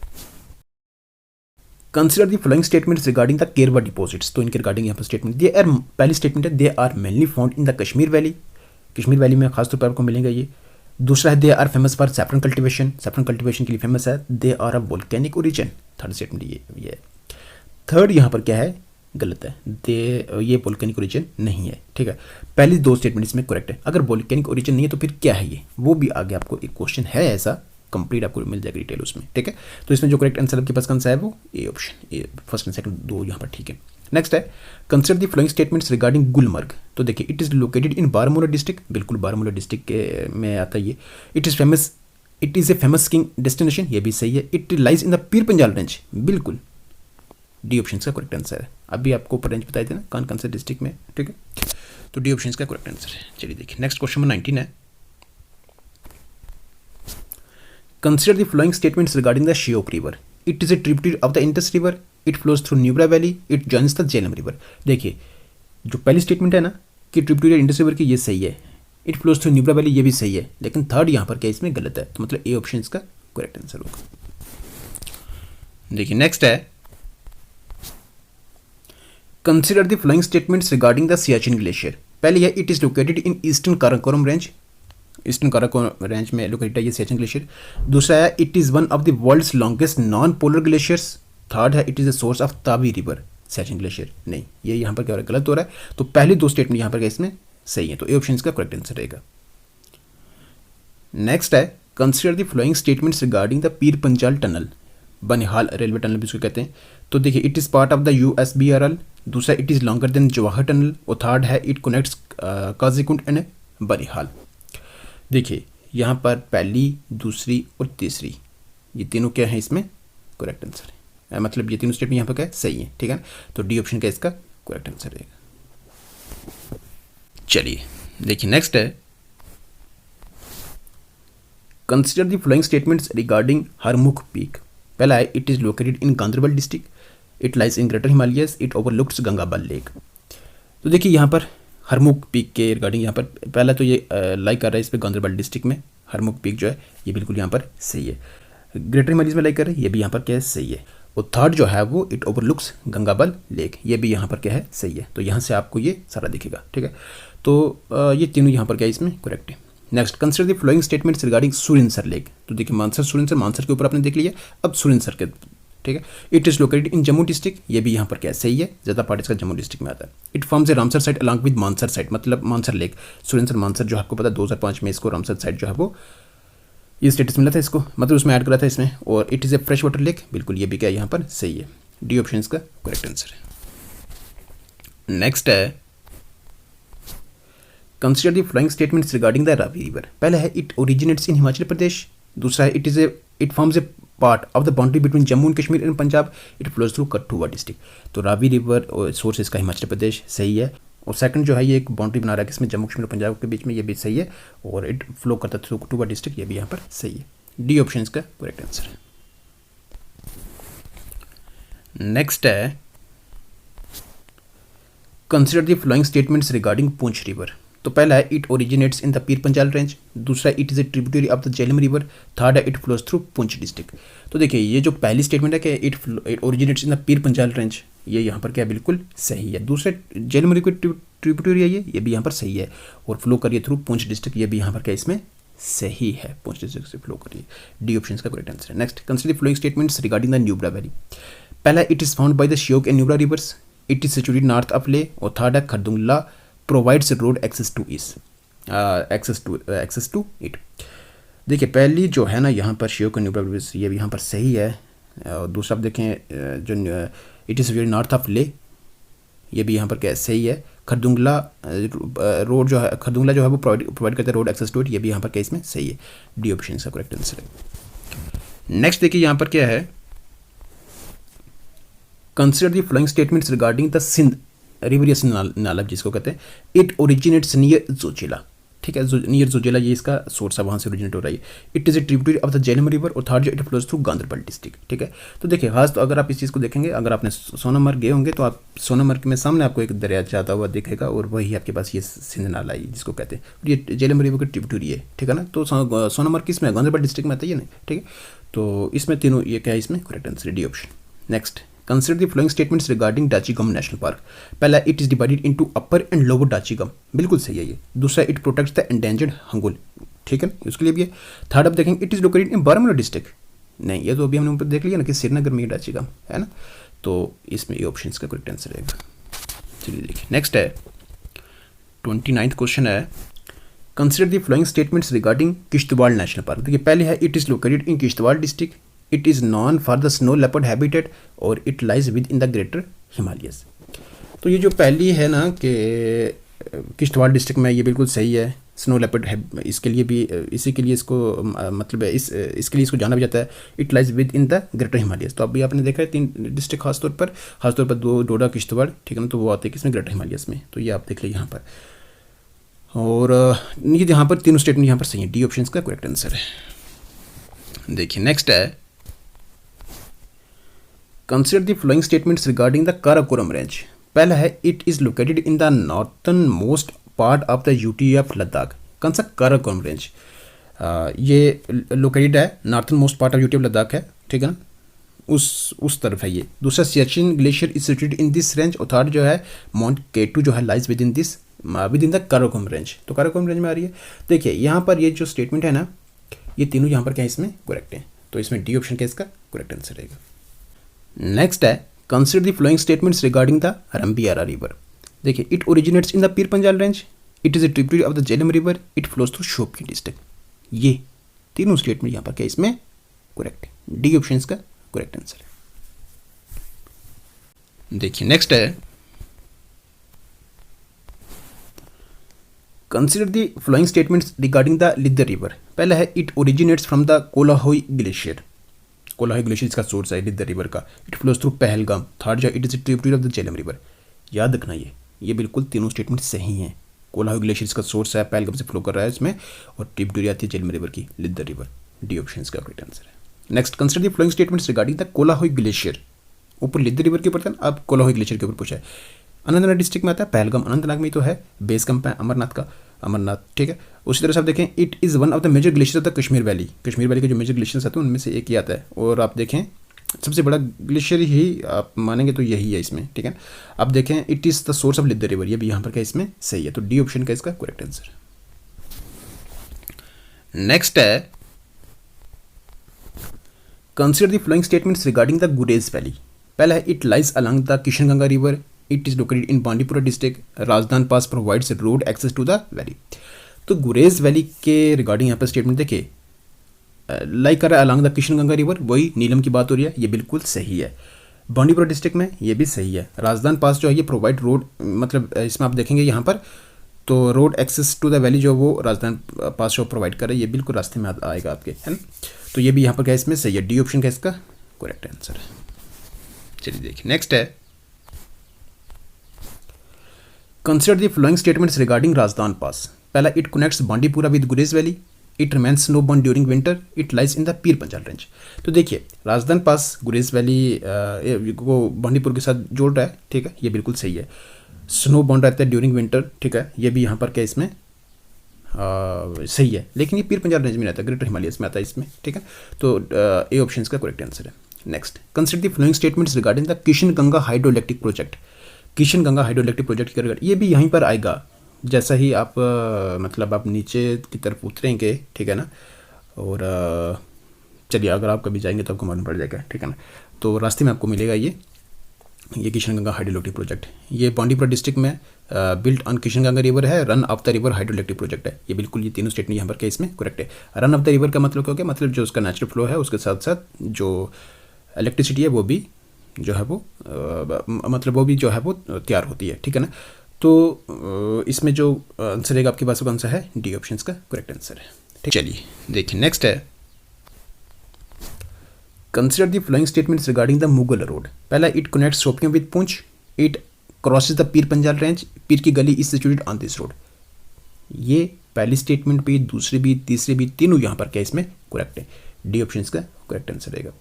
consider the following statements regarding the Karewa deposits. तो इनके रिगार्डिंग यहाँ पर स्टेटमेंट, दे आर, पहली स्टेटमेंट है, they are mainly found in the Kashmir valley, Kashmir valley में खासतौर पर आपको मिलेंगे ये। दूसरा है, they are famous for saffron cultivation, saffron cultivation के लिए फेमस है। They are a volcanic origin, third statement ये। थर्ड यहाँ पर क्या है, गलत है, ये वोल्केनिक ओरिजिन नहीं है, ठीक है। पहली दो स्टेटमेंट इसमें करेक्ट है। अगर वोल्केनिक ओरिजिन नहीं है तो फिर क्या है ये, वो भी आगे आपको एक क्वेश्चन है ऐसा, कंप्लीट आपको मिल जाएगा डिटेल उसमें, ठीक है। तो इसमें जो करेक्ट आंसर आपके पास कौन सा है, वो A option, A first and second दो यहाँ पर, ठीक है। नेक्स्ट है, consider the following statements regarding Gulmarg. तो देखिए, it is located in Baramulla district, बिल्कुल बारामूला डिस्ट्रिक्ट में आता है ये। It is a famous skiing destination, ये भी सही है। It lies in the Pir Panjal range, बिल्कुल डी ऑप्शन का करेक्ट आंसर है। अभी आपको ऊपर रेंज बताए थे ना कौन कौन से डिस्ट्रिक्ट में, ठीक है, तो डी ऑप्शन का करेक्ट आंसर है। चलिए देखिए नेक्स्ट क्वेश्चन नंबर 19 है, consider the following statements regarding the Shyok river. It is a tributary of the Indus river, it flows through Nubra valley, it joins the Jhelum river. देखिए जो पहली स्टेटमेंट है ना कि ट्रिब्यूटरी इंडस रिवर की, ये सही है। It flows through Nubra valley, ये भी सही है, लेकिन थर्ड यहाँ पर क्या इसमें गलत है, तो मतलब ए ऑप्शन इसका करेक्ट आंसर होगा। देखिए नेक्स्ट है, consider the following statements regarding the Siachen glacier. पहली है, it is located in eastern Karakoram range, eastern Karakoram range में लोकेटेड है ये सियाचिन ग्लेशियर। दूसरा है, it is one of the world's longest non polar glaciers, third है it is a source of Tawi river Siachen glacier, नहीं ये यहाँ पर क्या हो रहा है, गलत हो रहा है। तो पहले दो स्टेटमेंट यहाँ पर क्या इसमें सही है, तो ए ऑप्शन इसका करेक्ट आंसर रहेगा। नेक्स्ट है consider the flowing statements regarding the Pir Panjal tunnel, Banihal railway tunnel भी इसको कहते हैं। तो देखिए it is part of the USBRL, दूसरा it is longer than Jawahar tunnel, और थर्ड है it connects Qazigund and Banihal. देखिए यहाँ पर पहली, दूसरी और तीसरी ये तीनों क्या है इसमें करेक्ट आंसर है, मतलब ये तीनों स्टेटमेंट यहाँ पर क्या है सही है, ठीक है। तो डी ऑप्शन का इसका करेक्ट आंसर रहेगा। चलिए देखिए नेक्स्ट है consider the flowing statements regarding Harmukh peak. पहला है it is located in Ganderbal district, it lies in greater Himalayas, it overlooks Gangabal lake. तो देखिए यहाँ पर हरमुख पीक के रिगार्डिंग यहाँ पर पहला तो ये लाइक कर रहा है इस पर गांधरबल डिस्ट्रिक्ट में हरमुख पीक जो है ये बिल्कुल यहाँ पर सही है। ग्रेटर हिमालयस में लाइक कर रहे हैं, ये भी यहाँ पर क्या है सही है। और थर्ड जो है वो इट ओवरलुक्स गंगाबल लेक, ये भी यहाँ पर क्या है सही है। तो यहाँ से आपको ये सारा दिखेगा, ठीक है। तो ये तीनों यहाँ पर क्या है इसमें करेक्ट है। Next consider the flowing statements regarding Surinsar lake. तो देखिए मानसर सुरिनसर, मानसर के ऊपर आपने देख लिया, अब सुरिनसर के, ठीक है। It is located in Jammu district, ये भी यहाँ पर क्या सही है, ज़्यादा पार्ट इसका जम्मू डिस्ट्रिक्ट में आता है। It forms a Ramsar site along with Mansar site, मतलब मानसर लेक, सुरिनसर मानसर जो आपको पता है 2005 में इसको रामसर साइट जो है वो ये स्टेटस मिला था इसको, मतलब उसमें ऐड करा था इसमें। और it is a fresh water lake, बिल्कुल ये भी क्या यहाँ पर सही है। डी ऑप्शन इसका करेक्ट आंसर है। नेक्स्ट है consider the flowing statements regarding the Ravi river. पहला है इट ओरिजिनेट्स इन हिमाचल प्रदेश, दूसरा है it forms a part of the boundary between Jammu and Kashmir and Punjab, it flows through Kathua district. तो रावी रिवर सोर्स इसका हिमाचल प्रदेश सही है। और सेकंड जो है ये एक बाउंड्री बना रहा है किसमें जम्मू कश्मीर और पंजाब के बीच में, ये भी सही है। और इट फ्लो करता थ्रू कठुआ डिस्ट्रिक्ट, ये भी यहाँ पर सही है। डी ऑप्शन इसका करेक्ट आंसर है। नेक्स्ट है consider the flowing statements regarding Poonch river. तो पहला है it originates in the Pir Panjal range, दूसरा it is a tributary of the Jhelum river, third है it flows through Poonch district. तो देखिए ये जो पहली स्टेटमेंट है कि it originates in the Pir Panjal range, ये यहाँ पर क्या बिल्कुल सही है। दूसरे झेलम रिवर ट्रिब्यूटरी है ये भी यहाँ पर सही है। और फ्लो करिए थ्रू पुंछ डिस्ट्रिक्ट, ये भी यहाँ पर क्या इसमें सही है, पुंछ डिस्ट्रिक्ट से फ्लो करिए। डी ऑप्शन का करेक्ट आंसर है। Next consider the flowing statements regarding the Nubra valley. पहला it is found by the Shyok and Nubra rivers, it is situated north of Leh, और थर्ड है Khardungla provides road access to it. देखिए पहली जो है ना यहाँ पर श्योक एंड न्यूब्रा रिवर्स, ये भी यहाँ पर सही है। और दूसरा आप देखें जो it is situated north of ले, ये भी यहाँ पर क्या सही है। खरदुंगला रोड जो है, खरदुंगला जो है वो प्रोवाइड करता है रोड एक्सेस टू इट, ये भी यहाँ पर क्या इसमें सही है। डी ऑप्शन इसका करेक्ट आंसर है। नेक्स्ट देखिए यहाँ पर क्या है consider the flowing statements regarding the Sindh river या सिंध नाला जिसको कहते हैं। इट ओरिजिनेट्स नियर जोजिला, ठीक है, नियर जोजिला ये इसका सोर्स है, वहाँ से ओरिजिनेट हो रहा है। It is a tributary of the Jhelum river, और थर्ड जो it flows through Ganderbal district, ठीक है। तो देखिए खास तो अगर आप इस चीज़ को देखेंगे, अगर आपने सोनामर्ग गए होंगे तो आप सोनामर्ग में सामने आपको एक दरिया जाता हुआ दिखेगा, और वही आपके पास ये सिंध नाला है जिसको कहते हैं, ये झेलम रिवर की ट्रिब्यूटरी है, ठीक है ना। तो सोनामर्ग किसमें गांधरबल डिस्ट्रिक्ट में आता है ये, नहीं, ठीक है। तो इसमें तीनों ये क्या है इसमें correct answer, D option. Next consider the flowing statements regarding Dachigam national park. पहला it is divided into upper and lower Dachigam, बिल्कुल सही है ये। दूसरा it protects the endangered hangul, ठीक है, उसके लिए भी है। थर्ड आप देखेंगे it is located in Baramulla district, नहीं ये तो अभी हमने ऊपर देख लिया ना कि श्रीनगर में डाचीगम है ना। तो इसमें ये ऑप्शन का करेक्ट आंसर रहेगा। चलिए देखिए नेक्स्ट है 29th क्वेश्चन है consider the flowing statements regarding Kishtwar national park. देखिए पहले है it is located in Kishtwar district, it is known for the snow leopard habitat, और it lies within the greater Himalayas. तो ये जो पहली है ना कि किश्तवाड़ डिस्ट्रिक्ट में, ये बिल्कुल सही है। स्नो लेपर्ड है इसके लिए भी, इसी के लिए इसको मतलब इसके लिए इसको जाना भी जाता है। It lies within the greater Himalayas. तो अभी आपने देखा है 3 डिस्ट्रिक्ट खासतौर पर 2 डोडा किश्तवाड़, ठीक है ना, तो वो आते हैं किसमें ग्रेटर हिमालयस में। तो ये आप देख लीजिए यहाँ पर, और ये यहाँ पर तीनों स्टेटमेंट यहाँ पर सही है। डी ऑप्शन का करेक्ट आंसर है। देखिए नेक्स्ट है consider the flowing statements regarding the Karakoram range. पहला है it is located in the northern most part of the UT of Ladakh. कौन सा काराकोरम रेंज, ये लोकेटेड है northern most part of UT of Ladakh है, ठीक है ना, उस तरफ है ये। दूसरा Siachen glacier is situated in this range, और थर्ड जो है माउंट केटू जो है lies within the Karakoram range. तो काराकोरम रेंज में आ रही है। देखिए यहाँ पर ये जो स्टेटमेंट है ना, ये तीनों यहाँ पर क्या है इसमें करेक्ट है। तो इसमें डी ऑप्शन का इसका करेक्ट आंसर रहेगा। नेक्स्ट है consider the flowing statements regarding the Rambiara river. देखिए, it originates in the Pir Panjal range, it is a tributary of the Jhelum river, it flows through Shopian district. ये तीनों स्टेटमेंट यहाँ पर क्या इसमें करेक्ट है। डी ऑप्शन का करेक्ट आंसर है। देखिए नेक्स्ट है consider the flowing statements regarding the Lidder river. पहला है it originates from the Kolahoi glacier, Kolahoi glacier इसका सोर्स है लिद्दर रिवर का, it flows through Pahalgam. Third जो it is a tributary of the Jhelum river. याद रखना ये बिल्कुल तीनों स्टेटमेंट सही हैं। कोलाहोई ग्लेशियर इसका सोर्स है, पहलगाम से फ्लो कर रहा है इसमें, और ट्रिब्यूटरी आती है झेलम रिवर की, लिद्दर रिवर। डी ऑप्शन इसका करेक्ट आंसर है। Next consider the flowing statements regarding the Kolahoi glacier. ऊपर लिद्दर रिवर के ऊपर था, अब कोलाहोई ग्लेशियर के ऊपर पूछा है। अनंतनाग डिस्ट्रिक्ट में आता है पहलगाम, अनंतनाग में तो है, बेस कैंप है अमरनाथ का, अमरनाथ, ठीक है। उसी तरह से आप देखें it is one of the major glacier of the Kashmir valley. Kashmir valley के जो मेजर ग्लेशियर्स आते हैं उनमें से एक ही आता है, और आप देखें सबसे बड़ा ग्लेशियर ही आप मानेंगे तो यही है इसमें, ठीक है। आप देखें it is the source of Lidder river, ये भी यहाँ पर क्या इसमें सही है, तो डी ऑप्शन का इसका करेक्ट आंसर। नेक्स्ट है consider the flowing statements regarding the Gurez valley. पहला है it lies along the Kishanganga river, it is located in Bandipora district, Rajasthan pass provides road access to the valley. तो गुरेज वैली के रिगार्डिंग यहाँ पर statement देखिए, लाइक कर रहा है अलॉन्ग द किशनगंगा रिवर, वही नीलम की बात हो रही है, ये बिल्कुल सही है। बांडीपुरा डिस्ट्रिक्ट में ये भी सही है। राजस्थान पास जो है ये प्रोवाइड रोड, मतलब इसमें आप देखेंगे यहाँ पर तो road access to the valley जो वो राजस्थान पास जो प्रोवाइड कर रहा है, ये बिल्कुल रास्ते में आएगा आपके, है ना। तो ये भी यहाँ पर क्या इसमें सही है, डी ऑप्शन का इसका करेक्ट आंसर है। चलिए देखिए नेक्स्ट है consider the flowing statements regarding Rajasthan pass. पहला it connects Bandipora with Gurez valley, it remains snow बॉर्न during winter, it lies in the Pir Panjal range. तो देखिए राजस्थान पास गुरेज वैली को बांडीपुर के साथ जोड़ रहा है, ठीक है, ये बिल्कुल सही है। स्नो बॉर्न रहता है ड्यूरिंग विंटर, ठीक है, ये भी यहाँ पर क्या इसमें सही है, लेकिन ये पीर पंजाल रेंज में रहता है, ग्रेटर हिमालयस में आता है इसमें, ठीक है। तो ए ऑप्शन का करेक्ट आंसर है। Next consider the flowing statements regarding the Kishanganga hydro electric project. Kishanganga hydro electric project के रिगार्डिंग ये भी यहीं पर आएगा, जैसा ही आप मतलब आप नीचे की तरफ उतरेंगे, ठीक है ना, और चलिए अगर आप कभी जाएंगे तो आपको मालूम पड़ जाएगा, ठीक है ना। तो रास्ते में आपको मिलेगा ये किशनगंगा हाइड्रो इलेक्ट्रिक प्रोजेक्ट। ये बांडीपुरा डिस्ट्रिक्ट में बिल्ट ऑन किशनगंगा रिवर है, run of the river hydro electric project है। ये बिल्कुल ये तीनों स्टेटमेंट यहाँ पर क्या इसमें करेक्ट है। रन ऑफ द रिवर का मतलब क्या हो गया, मतलब जो उसका नेचुरल फ्लो है उसके साथ साथ जो इलेक्ट्रिसिटी है वो भी जो है वो मतलब वो भी जो है वो तैयार होती है, ठीक है ना। तो इसमें जो आंसर रहेगा आपके पास वो कौन सा है, डी ऑप्शन का करेक्ट आंसर है, ठीक। चलिए देखिए नेक्स्ट है consider the flowing statements regarding the Mughal road. पहला it connects Shopian with Poonch, it crosses the Pir Panjal range, Pir की Gali is situated on this road. ये पहली स्टेटमेंट भी, दूसरी भी, तीसरी भी, तीनों यहाँ पर क्या इसमें करेक्ट है, डी ऑप्शन का करेक्ट आंसर रहेगा।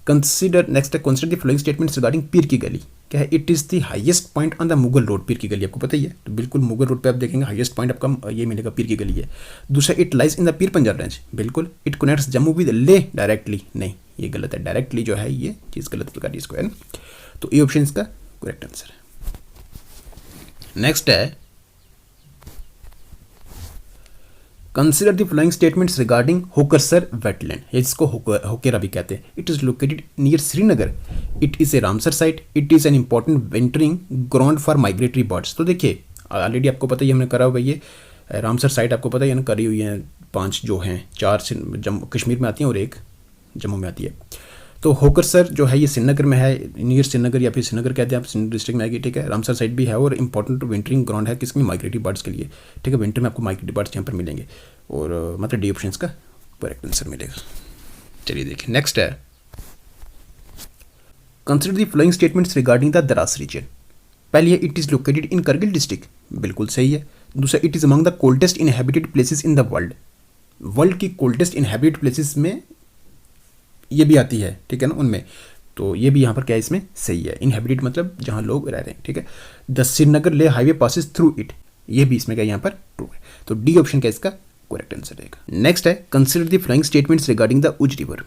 कंसिडर नेक्स्ट है consider the flowing statements regarding पीर की गली। क्या है, it is the highest point on the Mughal road. पीर की गली आपको पता ही है, तो बिल्कुल मुगल रोड पे आप देखेंगे हाईएस्ट पॉइंट आपका ये मिलेगा, पीर की गली है। दूसरा it lies in the Pir Panjal range, बिल्कुल। It connects Jammu with Leh directly, नहीं ये गलत है, डायरेक्टली जो है ये चीज़ गलत लगा दी इसको, है ना। तो ये ऑप्शन इसका करेक्ट आंसर है। नेक्स्ट है consider the flowing statements regarding Hokersar wetland, इसको होकेरा भी कहते हैं। It is located near Srinagar, it is A Ramsar site, it is an important wintering ground for migratory birds. तो देखिए ऑलरेडी आपको पता ही हमने करा हुआ ये रामसर साइट आपको पता ही है, करी हुई है 5 जो हैं, 4 जम्मू कश्मीर में आती हैं और 1 जम्मू में आती है। तो होकरसर जो है ये श्रीनगर में है, नियर श्रीनगर या फिर श्रीनगर कहते हैं आप, श्रीनगर डिस्ट्रिक्ट में आएगी, ठीक है। रामसर साइट भी है और इंपॉर्टेंट विंटरिंग ग्राउंड है किसके लिए, माइग्रेटरी बर्ड्स के लिए, ठीक है। विंटर में आपको माइग्रेटरी बर्ड्स यहाँ पर मिलेंगे, और मतलब डी ऑप्शन का करेक्ट आंसर मिलेगा। चलिए देखिए नेक्स्ट है consider the flowing statements regarding the Dras region. पहली है it is located in Kargil district, बिल्कुल सही है। दूसरा it is among the coldest inhabited places in the world, world की कोल्डेस्ट इनहैबिटेड प्लेसेस में ये भी आती है, ठीक है ना, उनमें। तो ये भी यहाँ पर क्या है इसमें सही है, इनहैबिटेड मतलब जहाँ लोग रह रहे हैं, ठीक है। द श्रीनगर ले हाईवे पासिस थ्रू इट, ये भी इसमें क्या यहाँ पर ट्रू है, तो डी ऑप्शन का इसका करेक्ट आंसर रहेगा। नेक्स्ट है consider the flowing statements regarding the Ujh river.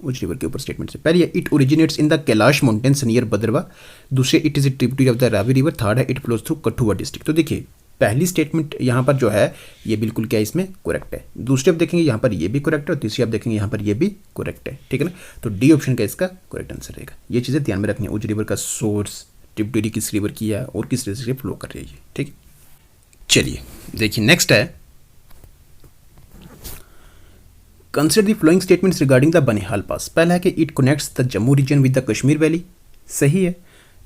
Ujh river के ऊपर स्टेटमेंट है, पहले it originates in the Kailash mountains near Bhaderwah, दूसरे it is a tributary of the Ravi river, third है it flows through Kathua district. तो देखिए पहली स्टेटमेंट यहाँ पर जो है ये बिल्कुल क्या इसमें करेक्ट है। दूसरी आप देखेंगे यहाँ पर ये भी करेक्ट है और तीसरी आप देखेंगे यहाँ पर ये भी करेक्ट है, ठीक है ना। तो डी ऑप्शन का इसका करेक्ट आंसर रहेगा। ये चीज़ें ध्यान में रखनी है, उस रिवर का सोर्स, ट्रिब्यूटरी किस रिवर की है और किस रिवर से फ्लो कर रही है, ठीक। चलिए देखिए नेक्स्ट है, consider the flowing statements regarding the Banihal pass. पहला है कि it connects the Jammu region with the Kashmir valley, सही है।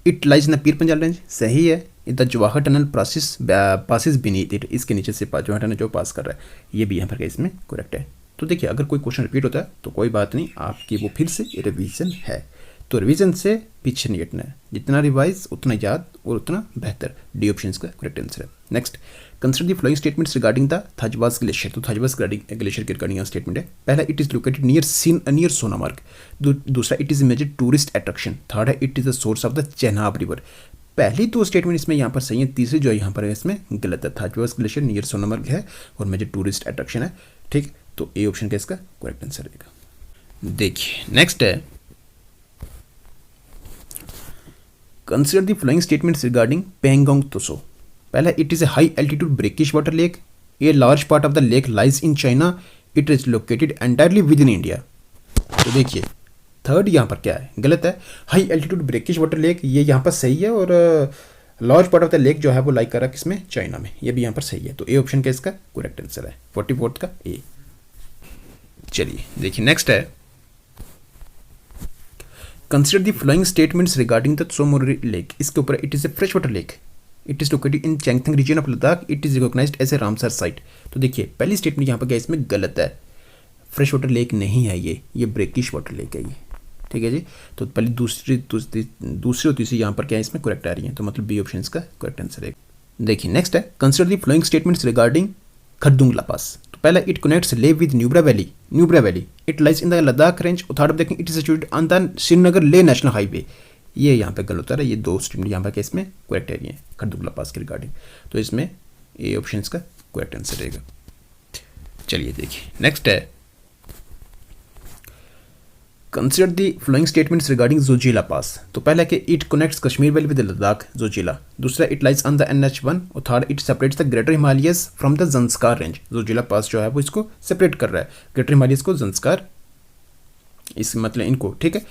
It lies in the Pir Panjal range, सही है। The Jawahar tunnel passes beneath it, इसके नीचे से जवाहर टनल जो पास कर रहा है, ये भी यहाँ पर इसमें करेक्ट है। तो देखिए अगर कोई क्वेश्चन रिपीट होता है तो कोई बात नहीं, आपकी वो फिर से रिवीजन है। तो रिवीजन से पीछे नहीं हटना है, जितना रिवाइज उतना याद और उतना बेहतर। डी ऑप्शन का करेक्ट आंसर है। Next, consider the flowing statements regarding the Thajiwas glacier. तो थजवास ग्लेशियर के रिगार्डिंग स्टेटमेंट है। पहला, it is located near Sonamarg. दूसरा, it is major tourist attraction. Third है, it is the source of the Chenab river. पहली दो स्टेटमेंट इसमें यहाँ पर सही है, तीसरी जो है यहाँ पर इसमें गलत है। थजवास ग्लेशियर नियर सोनामार्ग है और मेजर टूरिस्ट अट्रैक्शन है, ठीक। तो ए ऑप्शन का इसका करेक्ट आंसर रहेगा। देखिए नेक्स्ट है, consider the flowing statements regarding Pangong Tso. पहला, it is a high altitude brackish water lake. A large part of the lake lies in China. It is located entirely within India. तो देखिए third यहाँ पर क्या है, गलत है। High altitude brackish water lake ये यहाँ पर सही है और large part of the lake जो है वो लाइक कर रहा है किसमें, चाइना में, ये भी यहाँ पर सही है। तो ए ऑप्शन का इसका करेक्ट आंसर है, 44th का ए। चलिए देखिए नेक्स्ट है, consider the flowing statements regarding the Tso Moriri lake. इसके ऊपर, it is a fresh water lake. It is located in Changthang region of Ladakh. It is recognized as a Ramsar site. तो देखिए पहली स्टेटमेंट यहाँ पर क्या इसमें गलत है, फ्रेश वाटर लेक नहीं है ये ब्रेकिश वाटर लेक है ये, ठीक है जी। तो पहले दूसरी और तीसरी यहाँ पर क्या है इसमें करेक्ट आ रही है, तो मतलब बी ऑप्शन इसका करेक्ट आंसर है। देखिए नेक्स्ट है, consider the flowing statements regarding Khardung La pass. तो पहला, it connects Leh with Nubra valley. It lies in the Ladakh range. और थर्ड देखें, it is situated on the Srinagar Leh national highway. ये यहाँ पे गलत है, ये दो स्टेटमेंट यहाँ पर क्या इसमें करेक्ट है खरदुंग ला पास के रिगार्डिंग। तो इसमें ए ऑप्शन इसका करेक्ट आंसर रहेगा। चलिए देखिए नेक्स्ट है, consider the flowing statements regarding Zojila pass. तो पहला कि it connects Kashmir valley with Ladakh Zojila. दूसरा, it lies on the NH1। और third, it separates the greater Himalayas from the Zanskar range. Zojila pass जो है वो इसको सेपरेट कर रहा है, ग्रेटर हिमालयस को जंस्कार, इस मतलब इनको, ठीक है।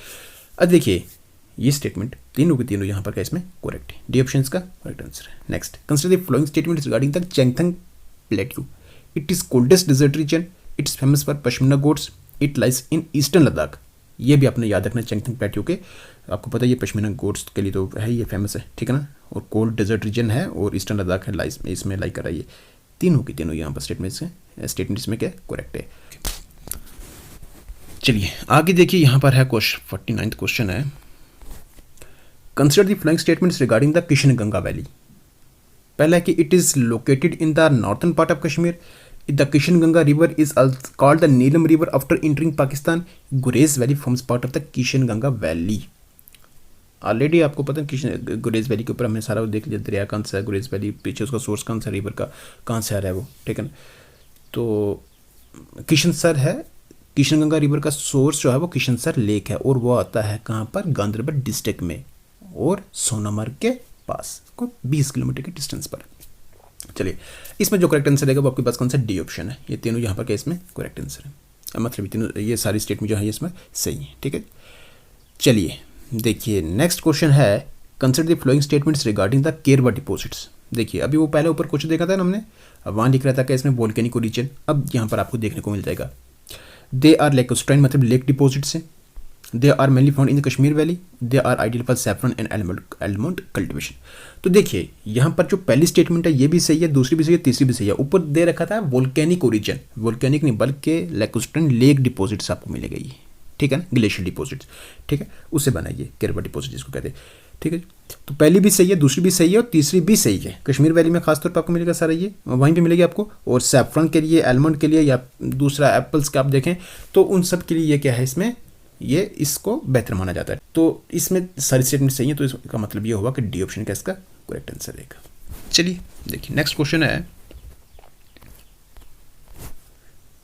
अब देखिए ये स्टेटमेंट तीनों के तीनों यहाँ पर क्या इसमें करेक्ट है, डी ऑप्शन का करेक्ट आंसर है। Next, consider the flowing statements regarding the Changthang plateau. It is coldest desert region. It's famous for pashmina goats. It lies in eastern Ladakh. ये भी आपने याद रखना, चैंगथंग प्लेट्यू के, आपको पता है ये पश्मीना गोट्स के लिए तो है, ये फेमस है, ठीक है ना। और कोल्ड डेजर्ट रीजन है और ईस्टर्न लद्दाख है, लाइस में इसमें लाइक कर रहा है। ये तीनों की तीनों यहाँ पर स्टेटमेंट्स में क्या करेक्ट है। चलिए आगे देखिए, यहाँ पर है 49th क्वेश्चन है, consider the flowing statements regarding the Kishanganga valley. पहला है कि it is located in the northern part of Kashmir. The Kishanganga River is called the Neelam River after entering Pakistan. Gurez Valley forms part of the Kishanganga Valley. Already आपको पता है गुरेज valley के ऊपर हमने सारा देख लिया, दरिया कौन सा है, गुरेज वैली, पीछे उसका सोर्स कौन सा, रिवर का कहाँ से आ रहा है वो, ठीक है ना। तो किशनसर है, किशनगंगा रिवर का सोर्स जो है वो किशनसर लेक है और वो आता है कहाँ पर, गांधरबल डिस्ट्रिक्ट में और सोनामर्ग के पास, को 20 किलोमीटर के डिस्टेंस पर। चलिए इसमें जो करेक्ट आंसर रहेगा वो आपके पास कौन सा, डी ऑप्शन है। ये तीनों यहाँ पर क्या इसमें करेक्ट आंसर है, मतलब तीनों ये सारी स्टेटमेंट जो है इसमें सही है, ठीक है। चलिए देखिए नेक्स्ट क्वेश्चन है, consider the flowing statements regarding the Karewa deposits. देखिए अभी वो पहले ऊपर क्वेश्चन देखा था ना हमने, अब वहाँ लिख रहा था कि इसमें वोल्केनिक ओरिजिन, अब यहाँ पर आपको देखने को मिल जाएगा। दे आर लेकोस्ट्राइन मतलब लेक डिपॉजिट्स हैं। They are mainly found in the Kashmir valley. They are ideal for saffron and almond cultivation. तो देखिए यहाँ पर जो पहली स्टेटमेंट है ये भी सही है, दूसरी भी सही है, तीसरी भी सही है। ऊपर दे रखा था वोल्केनिक ओरिजिन, वोल्केनिक नहीं बल्कि लेकोस्ट्राइन लेक डिपॉजिट्स आपको मिलेगा ये, ठीक है ना, ग्लेशियर डिपॉजिट्स, ठीक है, उससे बनाइए केरवा डिपॉजिट जिसको कहते हैं, ठीक है। तो पहली भी सही है, दूसरी भी सही है और तीसरी भी सही है। कश्मीर वैली में खासतौर पर आपको मिलेगा सारा ये, वहीं पे मिलेगी आपको। और सैफरन के लिए, आलमंड के लिए या दूसरा एप्पल्स का आप देखें तो उन सब के लिए ये क्या है, इसमें ये इसको बेहतर माना जाता है। तो इसमें सारी स्टेटमेंट सही है, तो इसका मतलब ये होगा कि डी ऑप्शन का इसका करेक्ट आंसर रहेगा। चलिए देखिए नेक्स्ट क्वेश्चन है,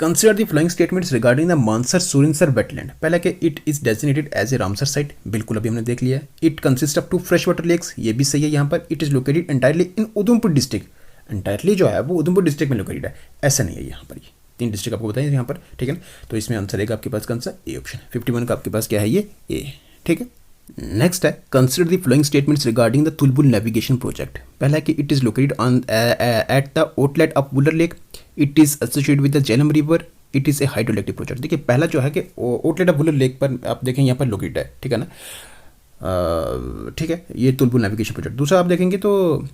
consider the flowing statements regarding the Mansar Surinsar wetland. पहला कि it is designated as a Ramsar site, बिल्कुल अभी हमने देख लिया है। It consist of 2 fresh water lakes, ये भी सही है यहाँ पर। It is located entirely in Udhampur district entirely जो है वो उधमपुर डिस्ट्रिक्ट में लोकेटेड है, ऐसा नहीं है यहाँ पर। ये 3 डिस्ट्रिक्ट आपको बताएं यहाँ पर, ठीक है ना। तो इसमें आंसर रहेगा आपके पास कौन सा, ए ऑप्शन। 51 का आपके पास क्या है, ये ए, ठीक है। नेक्स्ट है consider the flowing statements regarding the Tulbul navigation project. पहला है कि it is located on at the outlet of Wular lake, it is associated with the Jhelum river, it is A hydroelectric project. देखिए पहला जो है कि आउटलेट ऑफ वुलर लेक पर आप देखें यहाँ पर लोकेटेड है, ठीक है ना, ठीक है, ये तुलबुल नेविगेशन प्रोजेक्ट। दूसरा आप देखेंगे तो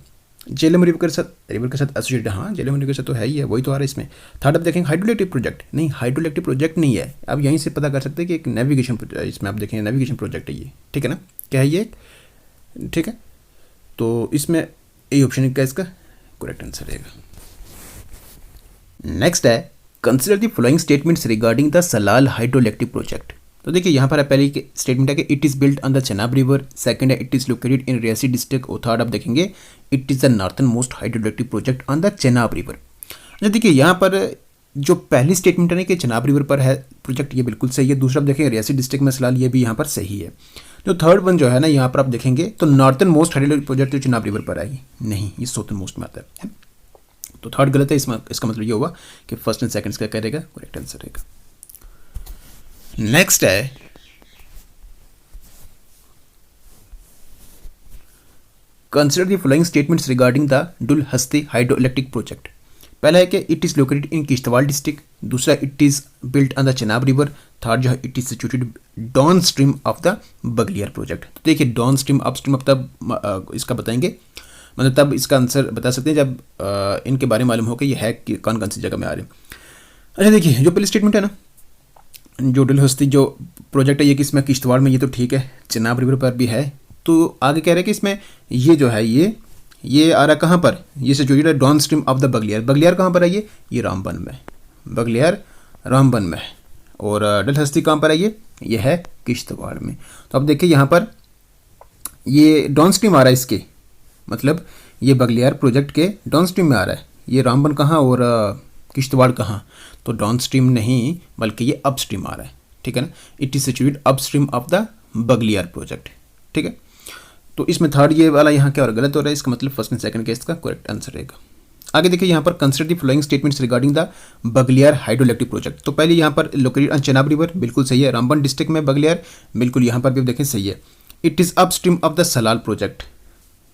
झेलम रिवर के साथ एसोसिएटेड, हाँ झेलम रिवर के साथ तो है ही है, वही तो आ रहा है इसमें। थर्ड आप देखेंगे हाइड्रोइलेक्ट्रिक प्रोजेक्ट, नहीं हाइड्रोइलेक्ट्रिक प्रोजेक्ट नहीं है। आप यहीं से पता कर सकते हैं कि एक नेविगेशन, इसमें आप देखेंगे नेविगेशन प्रोजेक्ट है ये, ठीक है ना, क्या है ये, ठीक है। तो इसमें ए ऑप्शन का इसका करेक्ट आंसर रहेगा। नेक्स्ट है consider the following statements regarding the Salal hydroelectric project. तो देखिए यहाँ पर पहली स्टेटमेंट है कि it is built on the Chenab river, second है it is located in Reasi district, और थर्ड आप देखेंगे it is the northern most hydroelectric project on the Chenab river. अच्छा देखिए यहाँ पर जो पहली स्टेटमेंट है ना कि चेनाब रिवर पर है प्रोजेक्ट, ये बिल्कुल सही है। दूसरा आप देखेंगे रियासी डिस्ट्रिक्ट में सलाल, ये भी यहाँ पर सही है। जो थर्ड वन जो है ना यहाँ पर आप देखेंगे तो नॉर्थन मोस्ट हाइड्रोइलेक्ट्रिक प्रोजेक्ट जो चेनाब रिवर पर आएगी, नहीं ये साउथर्न मोस्ट में आता है, तो थर्ड गलत है। इसमें इसका मतलब ये होगा कि फर्स्ट एंड सेकंड का क्या रहेगा, करेक्ट आंसर रहेगा। नेक्स्ट है consider the following statements regarding the Dulhasti hydroelectric project. पहला है कि it is located in Kishtwar district, दूसरा it is built on the Chenab river, third जो है it is situated down stream of the Baglihar project. तो देखिए डाउन स्ट्रीम अप स्ट्रीम अब तब इसका बताएंगे, मतलब तब इसका आंसर बता सकते हैं जब इनके बारे में मालूम हो कि ये है कि कौन कौन सी जगह में आ रहे हैं। अच्छा देखिए जो पहली स्टेटमेंट है ना, जो डुलहस्ती जो प्रोजेक्ट है ये किसमें, किश्तवाड़ में, ये तो ठीक है, चेनाब रिवर पर भी है। तो आगे कह रहे हैं कि इसमें ये जो है ये आ रहा कहाँ पर, ये सिचुएटेड है down stream of the Baglihar. Baglihar कहाँ पर है, ये रामबन में, बगलियार रामबन में। और डुलहस्ती कहाँ पर है, ये है किश्तवाड़ में। तो अब देखिए यहाँ पर ये डाउन स्ट्रीम आ रहा है इसके, मतलब ये बगलियार प्रोजेक्ट के डाउन स्ट्रीम में आ रहा है। ये रामबन कहाँ और किश्तवाड़ कहाँ, तो डाउन स्ट्रीम नहीं बल्कि ये अप स्ट्रीम आ रहा है, ठीक है ना। It is situated up stream of the Baglihar project, ठीक है। तो इसमें थर्ड ये वाला यहाँ क्या और गलत हो रहा है, इसका मतलब फर्स्ट एंड सेकंड केस का करेक्ट आंसर रहेगा। आगे देखिए यहाँ पर consider the following statements regarding the Baglihar hydroelectric project. तो पहले यहाँ पर लोकेटेड ऑन चेनाब रिवर, बिल्कुल सही है। रामबन डिस्ट्रिक्ट में बगलियार, बिल्कुल यहाँ पर भी देखें सही है। It is up stream of the Salal project,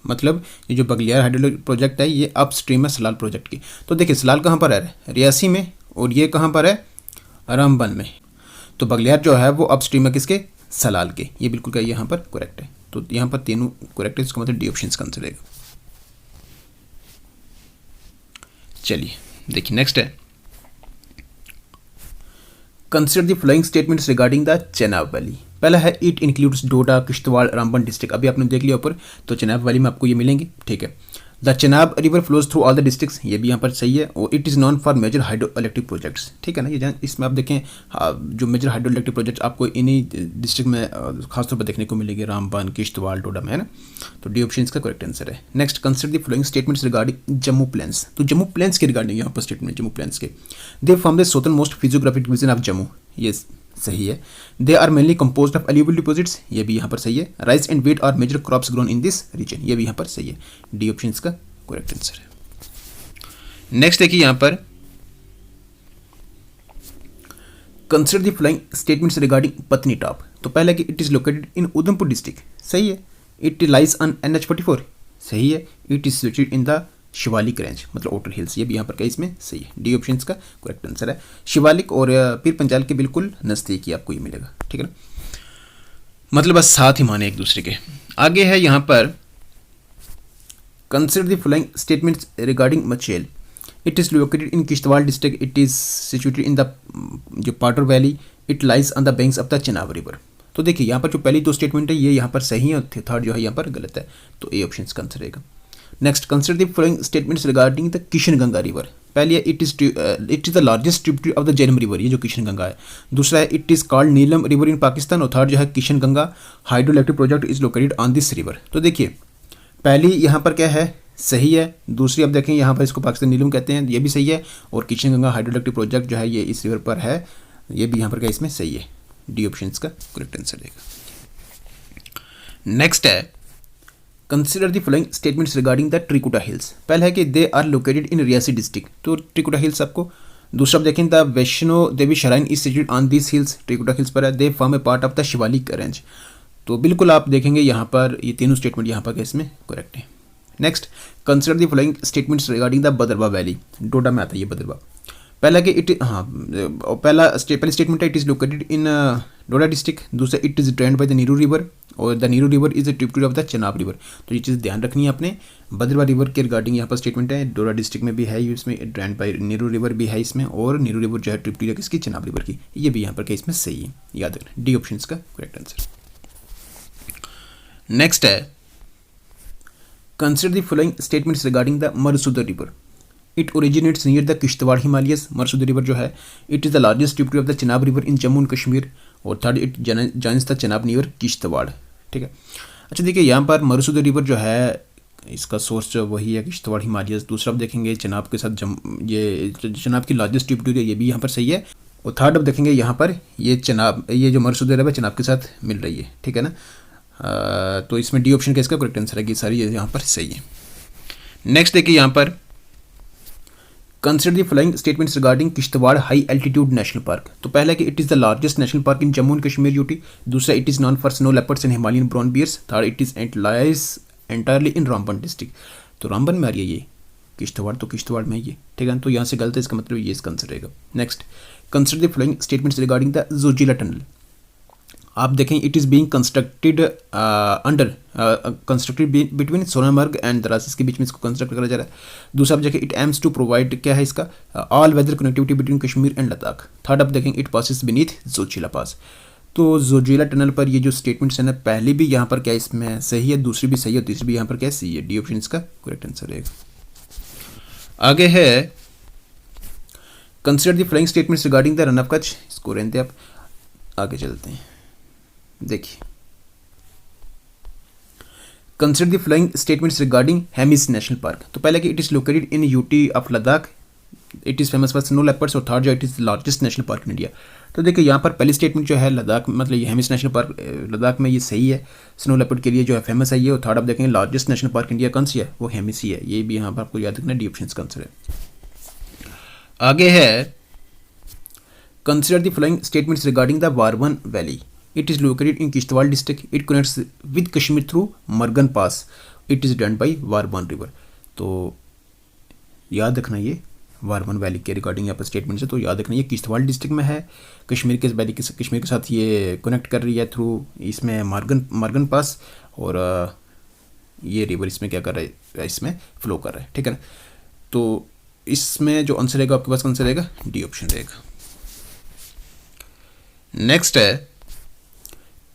मतलब ये जो बगलियार हाइड्रोइलेक्ट्रिक प्रोजेक्ट है ये अप स्ट्रीम है सलाल प्रोजेक्ट की। तो देखिए सलाल कहाँ पर है, रियासी में, और ये कहाँ पर है, रामबन में। तो बगलियार जो है वो अप स्ट्रीम है किसके, सलाल के। ये बिल्कुल क्या यहाँ पर करेक्ट है। तो यहाँ पर तीनों करेक्ट है, इसका मतलब डी ऑप्शन का आंसर रहेगा। चलिए देखिए नेक्स्ट है consider the following statements regarding the Chenab valley. पहला है it includes Doda, Kishtwar, Ramban district. अभी आपने देख लिया ऊपर, तो चेनाब वैली में आपको ये मिलेंगे, ठीक है। The Chenab river flows through all the districts, ये भी यहाँ पर सही है। और it is known for major hydro electric projects, ठीक है ना। ये इसमें आप देखें जो मेजर हाइड्रो इलेक्ट्रिक प्रोजेक्ट आपको इन्हीं डिस्ट्रिक्ट में खासतौर पर देखने को मिलेगी, रामबन, किश्तवाड़, डोडा में, है ना। तो डी ऑप्शन इसका करेक्ट आंसर है। Next consider the following statements regarding Jammu plains. तो जम्मू प्लेन्स के रिगार्डिंग यहाँ पर स्टेटमेंट जम्मू प्लेन्स के, they form the southern most physiographic division of Jammu, ये सही है। They are mainly composed of alluvial deposits, ये भी यहाँ पर सही है। Rice and wheat are major crops grown in this region, ये भी यहाँ पर सही है। डी ऑप्शन इसका करेक्ट आंसर है। नेक्स्ट देखिए यहाँ पर consider the following statements regarding Patnitop. तो पहला कि it is located in Udhampur district, सही है। इट लाइज ऑन NH44, सही है। It is situated in the Shivalik range, मतलब आउटर हिल्स, ये भी यहाँ पर क्या इसमें सही है। डी ऑप्शन का करेक्ट आंसर है। शिवालिक और पीर पंजाल के बिल्कुल नज़दीक ही आपको ये मिलेगा, ठीक है ना, मतलब बस साथ ही माने एक दूसरे के। आगे है यहाँ पर consider the following statements regarding Machail. It is located in Kishtwar district, it is situated in the जो Paddar valley, it lies on the banks of the Chenab river. तो देखिए यहाँ पर जो पहली दो स्टेटमेंट है ये यहाँ पर सही है, थर्ड जो है यहाँ पर गलत है, तो ए ऑप्शन का आंसर रहेगा। Next consider the following statements regarding the Kishan Ganga river. पहले है it is the largest tributary of the Jhelum river, ये जो किशन गंगा है। दूसरा है it is called Neelam river in Pakistan, और थर्ड जो है Kishan Ganga hydro electric project is located on this river. तो देखिए पहली यहाँ पर क्या है, सही है। दूसरी आप देखें यहाँ पर इसको पाकिस्तान नीलम कहते हैं, ये भी सही है। और Kishan Ganga hydro electric project जो है ये इस रिवर पर है, ये भी यहाँ पर क्या इसमें सही है। डी ऑप्शन का करेक्ट आंसर रहेगा। नेक्स्ट है consider the following statements regarding the Trikuta hills. पहला है कि they are located in Reasi district, तो ट्रिकुटा हिल्स आपको। दूसरा देखें the Vaishno Devi shrine is situated on this hills, Trikuta hills पर है। They form a part of the Shivalik range, तो बिल्कुल आप देखेंगे यहाँ पर ये तीनों स्टेटमेंट यहाँ पर इसमें करेक्ट है। Next, consider the following statements regarding the Bhaderwah valley, Doda में आता है ये भद्रवा। पहला कि पहली स्टेटमेंट है it is located in Doda district. दूसरा it is drained by the Neeru river और the Neeru river is a tributary of the Chenab river. तो ये चीज़ ध्यान रखनी है अपने, भद्रवा रिवर के रिगार्डिंग यहाँ पर स्टेटमेंट है। डोडा डिस्ट्रिक्ट में भी है इसमें, ड्रेन्ड बाय नीरू रिवर भी है इसमें, और नीरू रिवर जो है ट्रिब्यूटरी है किसकी, चनाब रिवर की। ये भी यहाँ पर इसमें सही है, याद रखना। डी ऑप्शन का करेक्ट आंसर। नेक्स्ट है consider the following statements regarding the Marusudar river. It originates near the Kishtwar Himalayas. Marusudar river जो है it is the largest tributary of the Chenab river in Jammu and Kashmir. और third it joins the Chenab near Kishtwar, ठीक है। अच्छा देखिए यहाँ पर मरसूदा रिवर जो है इसका सोर्स जो वही है किश्तवाड़ हिमालयस। दूसरा आप देखेंगे चनाब के साथ ये चनाब की लार्जेस्ट ट्रिब्यूटरी है, ये भी यहाँ पर सही है। और थर्ड आप देखेंगे यहाँ पर ये जो मरसूदा रिवर चनाब के साथ मिल रही है, ठीक है ना। तो इसमें डी ऑप्शन का इसका करेक्ट आंसर है कि सारी यहाँ पर सही है। नेक्स्ट देखिए यहाँ पर consider the following statements regarding Kishtwar high altitude national park. तो पहला कि it is the largest national park in Jammu and Kashmir UT. दूसरा it is known for snow leopards and Himalayan brown bears. Third it is and lies entirely in Ramban district. तो रामबन में आ रही है ये किश्तवाड़, तो किश्तवाड़ में ये, ठीक है। तो यहाँ से गलत है, इसका मतलब ये इसका आंसर रहेगा। Next, consider the following statements regarding the Zoji La tunnel. आप देखें it is being constructed between Sonamarg and Dras, इसके बीच में इसको कंस्ट्रक्ट करा जा रहा है। दूसरा आप देखें इट एम्स टू प्रोवाइड क्या है इसका, all weather connectivity between Kashmir and Ladakh. Third आप देखें it passes beneath Zojila pass. तो जोजिला टनल पर ये जो स्टेटमेंट्स है ना, पहली भी यहाँ पर क्या इसमें सही है, दूसरी भी सही है, तीसरी भी यहाँ पर क्या सही है। डी ऑप्शन इसका करेक्ट आंसर रहेगा। आगे है consider the following statements regarding the run of Kutch. इसको रहते आप, आगे चलते हैं। देखिए consider the following statements regarding Hemis national park. तो पहले कि it is located in UT of Ladakh, it is famous for snow leopards. और थर्ड जो it is largest national park in India. तो देखिए यहाँ पर पहली स्टेटमेंट जो है लद्दाख, मतलब ये हेमिस नेशनल पार्क लद्दाख में ये सही है, स्नो लेपर्ड के लिए जो है फेमस है ये। और थर्ड आप देखेंगे लार्जेस्ट नेशनल पार्क इंडिया कौन सी है, वो हेमिस ही है। ये भी यहाँ पर आपको याद रखना, डी ऑप्शन का आंसर है। आगे है consider the following statements regarding the Warwan valley. It is located in Kishtwal district. It connects with Kashmir through Margan Pass. It is drained by Warban River. तो याद रखना ये वारवन वैली के रिगार्डिंग यहाँ पर स्टेटमेंट है, तो याद रखना ये किश्तवाड़ डिस्ट्रिक्ट में है। कश्मीर के वैली के कश्मीर के साथ ये कनेक्ट कर रही है थ्रू इसमें मार्गन पास। और ये रिवर इसमें क्या कर रहा है, इसमें फ्लो कर रहा है, ठीक है ना। तो इसमें जो आंसर रहेगा आपके पास आंसर रहेगा, डी ऑप्शन रहेगा। नेक्स्ट है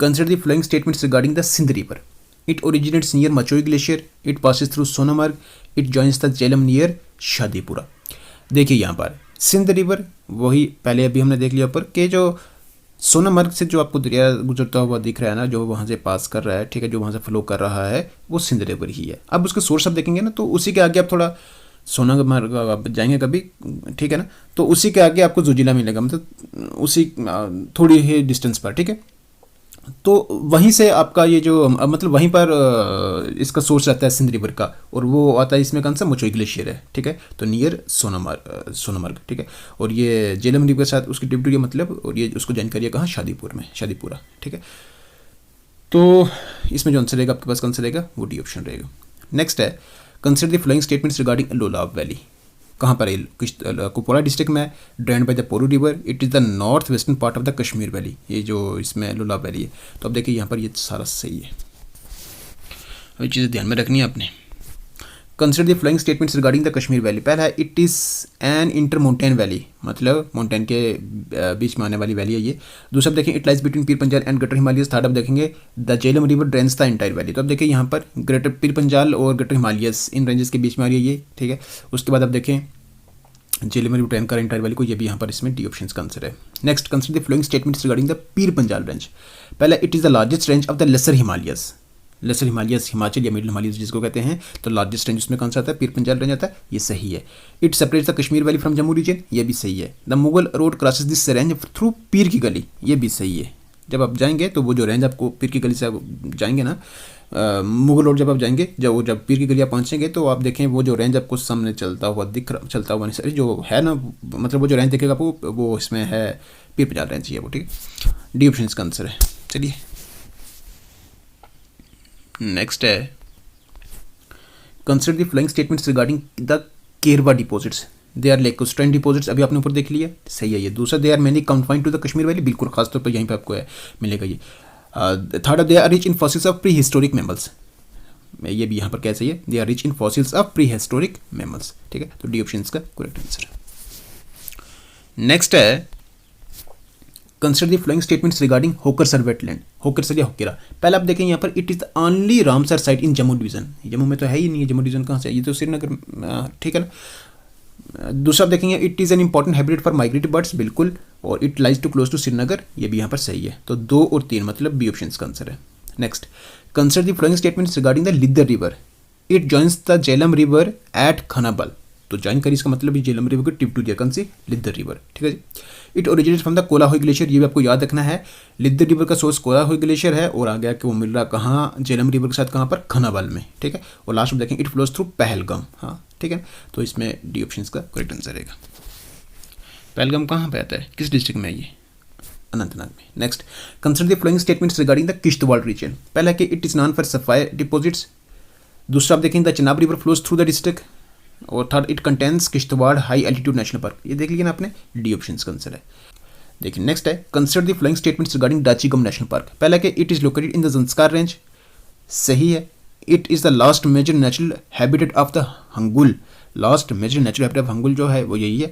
consider the following statements regarding the Sindh river. It originates near Machoi glacier. It passes through Sonamarg. It joins the Jhelum near Shadipura. देखिए यहाँ पर सिंध रिवर वही पहले अभी हमने देख लिया ऊपर के जो सोनामर्ग से जो आपको दरिया गुजरता हुआ दिख रहा है ना, जो वहाँ से पास कर रहा है, ठीक है, जो वहाँ से फ्लो कर रहा है, वो सिंध रिवर ही है। अब उसके सोर्स आप देखेंगे ना, तो उसी के आगे आप थोड़ा सोनामर्ग आप जाएंगे कभी, ठीक है ना, तो उसी के आगे आपको जोजिला मिलेगा, मतलब उसी थोड़ी ही डिस्टेंस पर, ठीक है। तो वहीं से आपका ये जो मतलब वहीं पर इसका सोर्स रहता है सिंध रिवर का, और वो आता है इसमें कौन सा, मचोई ग्लेशियर है, ठीक है। तो नियर सोनामर्ग, ठीक है। और ये झेलम रिवर के साथ उसकी ट्रिब्यूटरी मतलब, और ये उसको ज्वाइन करिए कहाँ, शादीपुरा, ठीक है। तो इसमें जो आंसर रहेगा आपके पास कौन सा रहेगा, वो डी ऑप्शन रहेगा। नेक्स्ट है consider the following statements regarding Lolab valley. कहाँ पर है, कुपवाड़ा डिस्ट्रिक्ट में, drained by the Poru river. It is the north western part of the Kashmir valley. ये जो इसमें लोलाब वैली है, तो अब देखिए यहाँ पर ये सारा सही है। ये चीज़ें ध्यान में रखनी है आपने। Consider the following statements regarding the Kashmir valley. पहला है it is N inter mountain valley, मतलब माउंटेन के बीच में आने वाली वैली है ये। दूसरा आप देखें it lies between Pir Panjal and greater Himalayas. Third आप देखेंगे the Jhelum river drains the entire valley. तो अब देखिए यहाँ पर ग्रेटर पीर पंजाल और ग्रेटर हिमालयस इन रेंजेस के बीच में आ रही है ये, ठीक है। उसके बाद आप देखें झेलम रिवर ड्रेन कर एंटायर वैली को, ये भी यहाँ पर इसमें डी ऑप्शन का आंसर है। Next consider the following statements regarding the Pir Panjal range. पहला it is the largest range of the lesser Himalayas. Lesser Himalayas Himachal या मिडिल हिमालयस जिसको कहते हैं, तो लार्जेस्ट रेंज उसमें कौन सा आता है, पीर पंजाल रेंज आता है, ये सही है। It separates the Kashmir valley from Jammu region, ये भी सही है। The Mughal road crosses this range through Pir की गली, ये भी सही है। जब आप जाएंगे तो वो जो रेंज आपको पीर की गली से आप जाएंगे ना, मुगल रोड जब आप जाएंगे, जब पीर की गली आप पहुँचेंगे तो आप देखें वो जो रेंज आपको सामने चलता हुआ नहीं, सॉरी जो है ना, मतलब वो जो रेंज दिखेगा आपको वो इसमें है पीर पंजाल रेंज ही है वो, ठीक है। डी ऑप्शन इसका आंसर है। चलिए नेक्स्ट है, consider the flowing statements regarding the Karewa deposits, they are lacustrine deposits, अभी आपने ऊपर देख लिया, सही है ये। दूसरा, they are mainly confined to the Kashmir valley, बिल्कुल खासतौर पर यहीं पे आपको मिलेगा ये। Third, they are rich in fossils of prehistoric mammals, ये भी यहाँ पर क्या सही है, they are rich in fossils of prehistoric mammals, ठीक है। तो डी ऑप्शन इसका करेक्ट आंसर है। नेक्स्ट है, consider the flowing statements regarding Hokersar wetland, Hokersar या होकेरा। पहले आप देखें यहाँ पर, it is the only Ramsar site in Jammu division, Jammu में तो है ही नहीं है, जम्मू डिवीजन कहाँ से, ये तो श्रीनगर, ठीक है ना। दूसरा आप देखेंगे, it is an important habitat for migratory birds, बिल्कुल, और it lies too close to Srinagar, ये भी यहाँ पर सही है। तो 2 और 3 मतलब बी ऑप्शन का आंसर है। Next, consider the flowing statements regarding the Lidder river, it joins the Jhelum river at Khanabal, तो ज्वाइन करी इसका मतलब झेलम रिवर को टिप टू दिया, कौन सी, लिद्दर रिवर, ठीक है जी। It originate from the Kolahoi glacier, ये भी आपको याद रखना है, लिद्दर रिवर का सोर्स कोलाहोई ग्लेशियर है, और आगे आके वो मिल रहा कहाँ, झेलम रिवर के साथ कहाँ पर, खनाबल में, ठीक है। और लास्ट में देखें, इट फ्लोज थ्रू पहलगाम, हाँ ठीक है। तो इसमें डी ऑप्शन का करेक्ट आंसर रहेगा। पहलगाम कहाँ पे आता है, किस डिस्ट्रिक्ट में है ये, अनंतनाग में। Next, consider the flowing statements regarding the Kishtwar region, पहला कि it is known for sapphire deposits, दूसरा आप देखेंगे the Chenab river flows through the district, और third, it contains Kishtwar high altitude national park, ये देख लीजिए ना आपने, डी ऑप्शन का आंसर है। देखिए नेक्स्ट है, consider the flowing statements regarding Dachigam national park, पहला कि it is located in the Zanskar range, सही है। It is the last major natural habitat of the hangul, last major natural habitat of hangul जो है वो यही है,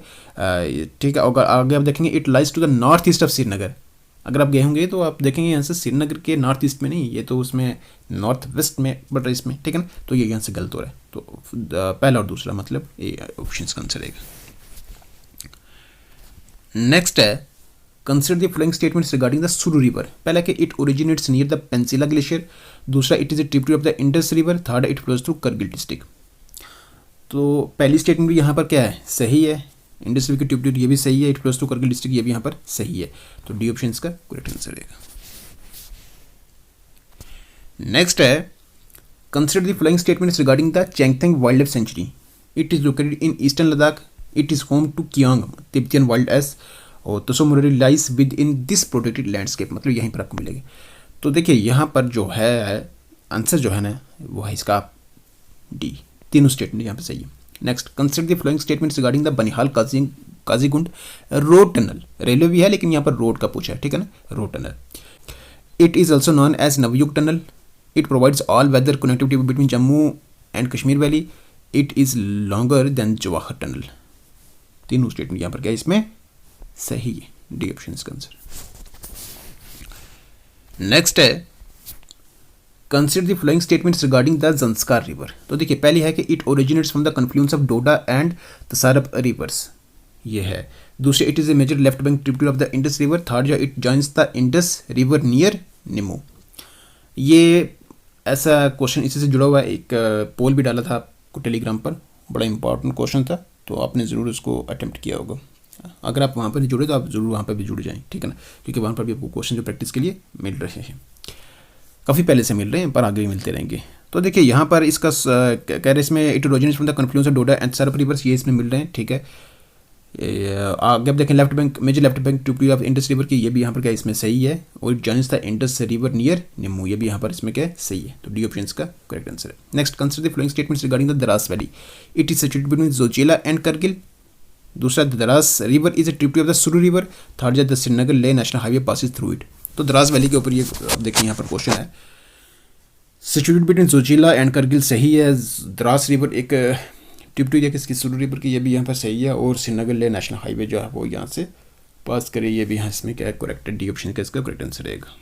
ठीक है। और आगे आप देखेंगे, it lies to the north east of Srinagar, अगर आप गए होंगे तो आप देखेंगे यहाँ से श्रीनगर के नॉर्थ ईस्ट में नहीं, ये तो उसमें नॉर्थ वेस्ट में बढ़ रहा है इसमें, ठीक है ना। तो ये यहाँ से गलत हो रहा है, तो पहला और दूसरा मतलब ये ऑप्शन का आंसर रहेगा। नेक्स्ट है, consider the flowing statements regarding the Suru river, पहला कि it originates near the Pensilla glacier, दूसरा it is a tributary of the Indus river, third it flows through Kargil district. तो पहली स्टेटमेंट भी यहाँ पर क्या है, सही है, इंडस रिवर की ट्रिब्यूटरी ये भी सही है, it flows through Kargil district ये भी यहाँ पर सही है, तो डी ऑप्शन का करेक्ट आंसर रहेगा। नेक्स्ट है, consider the flowing statements regarding the Changthang wildlife sanctuary, it is located in eastern Ladakh, it is home to kiang Tibetan wild ass, और Tsomoriri lies within this protected landscape, मतलब यहीं पर आपको मिलेगी। तो देखिए यहाँ पर जो है आंसर जो है ना वो है इसका डी, तीनों स्टेटमेंट यहाँ पे सही है। Next, consider the flowing statements regarding the Banihal Qazigund road tunnel, railway भी है लेकिन यहाँ पर रोड का पूछा है, ठीक है ना, road tunnel. It is also known as Navyug tunnel, it provides all weather connectivity between Jammu and Kashmir valley, it is longer than Jawahar tunnel, तीनों स्टेटमेंट यहाँ पर क्या इसमें सही है, डी ऑप्शन इसका आंसर। नेक्स्ट है, consider the flowing statements regarding the Zanskar river, तो देखिए पहली है कि it originates from the confluence of Doda and Tsarap rivers, ये है। दूसरे, it is a major left bank tributary of the Indus river, third जो it joins the Indus river near Nimmu. ये ऐसा क्वेश्चन इसी से जुड़ा हुआ है, एक पोल भी डाला था आपको टेलीग्राम पर, बड़ा इंपॉर्टेंट क्वेश्चन था, तो आपने ज़रूर उसको अटेम्प्ट किया होगा। अगर आप वहाँ पर जुड़े तो आप ज़रूर वहाँ पर भी जुड़ जाएं, ठीक है ना, क्योंकि वहाँ पर भी आपको क्वेश्चन जो प्रैक्टिस के लिए मिल रहे हैं, काफ़ी पहले से मिल रहे हैं, पर आगे भी मिलते रहेंगे। तो देखिए यहाँ पर इसका कह रहे इसमें it originates from the confluence of Doda and Tsarap rivers, ये इसमें मिल रहे हैं, ठीक है। आगे आप देखें, left bank major left bank tributary of Indus river की, ये भी यहाँ पर क्या इसमें सही है, और it joins the Indus river near Nimmu, ये भी यहाँ पर इसमें क्या सही है, तो डी ऑप्शन का करेक्ट आंसर है। Next, consider the flowing statements regarding the Dras valley, it is situated between Zojila and Kargil, दूसरा, the Dras river is a tributary of the Suru river, third the Srinagar Leh national highway passes through it. तो Dras valley के ऊपर ये देखिए यहाँ पर question है, situated between Zojila and Kargil सही है, द्रास रिवर एक ट्रिब्यूटरी है किसकी, सुरू रिवर की, ये भी यहाँ पर सही है, और श्रीनगर ले नेशनल हाईवे जो है वो यहाँ से पास करे, ये भी यहाँ इसमें क्या है करेक्ट है, डी ऑप्शन का इसका करेक्ट आंसर रहेगा।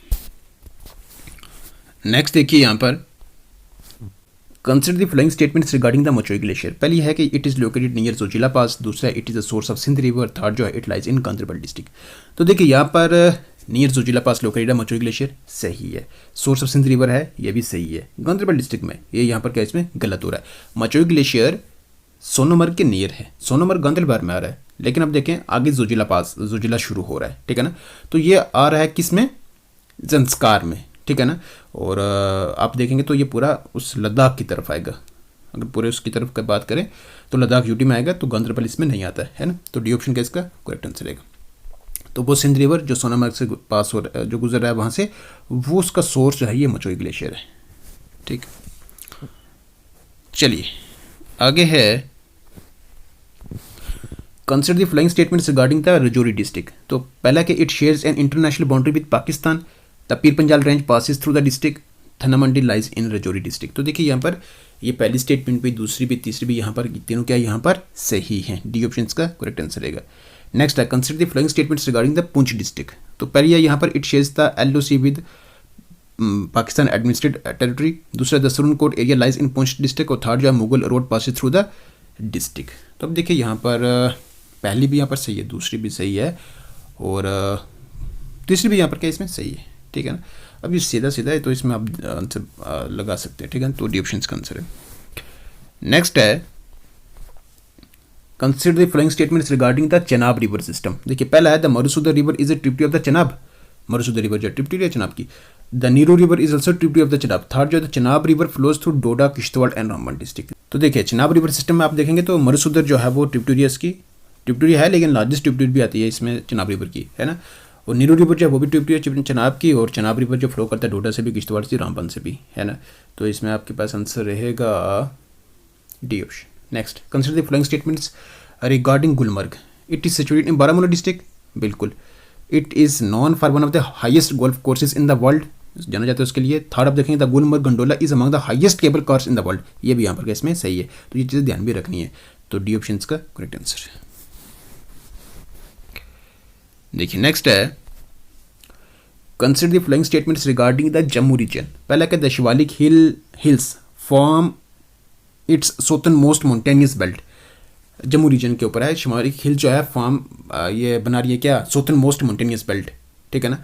नेक्स्ट देखिए यहाँ पर, consider the flowing statements regarding the Machoi glacier, पहली है कि it is located near Zojila pass, दूसरा it is the source of Sindh river, third जो है it lies in Ganderbal district. तो देखिए यहाँ पर नियर जोजिला पास लोकेटेड है मचोई ग्लेशियर, सही है। सोर्स ऑफ सिंध रिवर है, ये भी सही है। गांधरबल डिस्ट्रिक्ट में, ये यहाँ पर क्या इसमें गलत हो रहा है। मचोई ग्लेशियर सोनमर्ग के नियर है, सोनमर्ग गांधरबल में आ रहा है, लेकिन अब देखें आगे जोजिला पास, जोजिला शुरू हो रहा है, ठीक है ना। तो ये आ रहा है किस में, ज़ंस्कार में, ठीक है ना। और आप देखेंगे तो ये पूरा उस लद्दाख की तरफ आएगा। अगर पूरे उसकी तरफ की बात करें तो लद्दाख यूटी में आएगा, तो गांधरबल इसमें नहीं आता है ना। तो डी ऑप्शन का इसका करेक्ट आंसर रहेगा। तो वो सिंध रिवर जो सोनामार्ग से पास हो जो गुजर रहा है वहाँ से, वो उसका सोर्स जो है ये मचोई ग्लेशियर है, ठीक। चलिए आगे है, consider the flowing statements regarding the Rajouri district. तो पहला कि it shares an international boundary with Pakistan, the Pir Panjal range passes through the district, Thanna Mandi lies in Rajouri district. तो देखिए यहाँ पर ये पहली स्टेटमेंट भी, दूसरी भी, तीसरी भी, यहाँ पर तीनों क्या यहाँ पर सही हैं। डी ऑप्शन का करेक्ट आंसर रहेगा। नेक्स्ट है, consider the flowing statements regarding the Poonch district. तो पहले यहाँ पर it shares the LOC with Pakistan administered territory, दूसरा the Suran Kot area lies in Poonch district, और थर्ड जो है Mughal road passes through the district. तो अब देखिए यहाँ पर पहली भी यहाँ पर सही है, दूसरी भी सही है, और तीसरी भी यहाँ पर क्या इसमें सही है, ठीक है ना। अब ये सीधा सीधा है तो इसमें आप आंसर लगा सकते हैं, ठीक है। तो डी ऑप्शन का आंसर है। नेक्स्ट है, consider the flowing statements regarding the Chenab river system. देखिए पहला है, the Marusudar river is a tributary of the Chenab, Marusudar river जो ट्रिब्यूटरी है चनाब की। The Neeru river is also tributary of the Chenab. Third जो है, Chenab river flows through Doda, Kishtwar and Ramban district. तो देखिए चनाब रिवर सिस्टम में आप देखेंगे तो मरुसूदर जो है वो ट्रिब्यूटरी इसकी ट्रिब्यूटरी है, लेकिन लार्जेस्ट ट्रिब्यूटरी भी आती है इसमें चनाब रिवर की, है ना। और नीरू रिवर जो है वो भी ट्रिब्यूटरी है चनाब की, और चनाब रिवर जो फ्लो करता है डोडा से भी, किश्तवाड़ से, रामबन से भी, है ना। तो इसमें आपके पास आंसर रहेगा D option. Next, consider the flowing statements regarding Gulmarg. It is situated in Baramulla district, बिल्कुल। It is known for one of the highest golf courses in the world, जाना जाता है उसके लिए। थर्ड आप देखेंगे, the Gulmarg gondola is among the highest cable cars in the world, ये भी यहाँ पर इसमें सही है। तो ये चीज़ें ध्यान भी रखनी है। तो डी ऑप्शन का करेक्ट आंसर है। देखिए नेक्स्ट है, consider the flowing statements regarding the Jammu region. पहला क्या, the Shivalik hills form its southernmost mountainous belt. Jammu region के ऊपर है, शिवालिक हिल जो है फॉर्म ये बना रही है क्या, सोतन मोस्ट माउंटेनियस बेल्ट, ठीक है ना।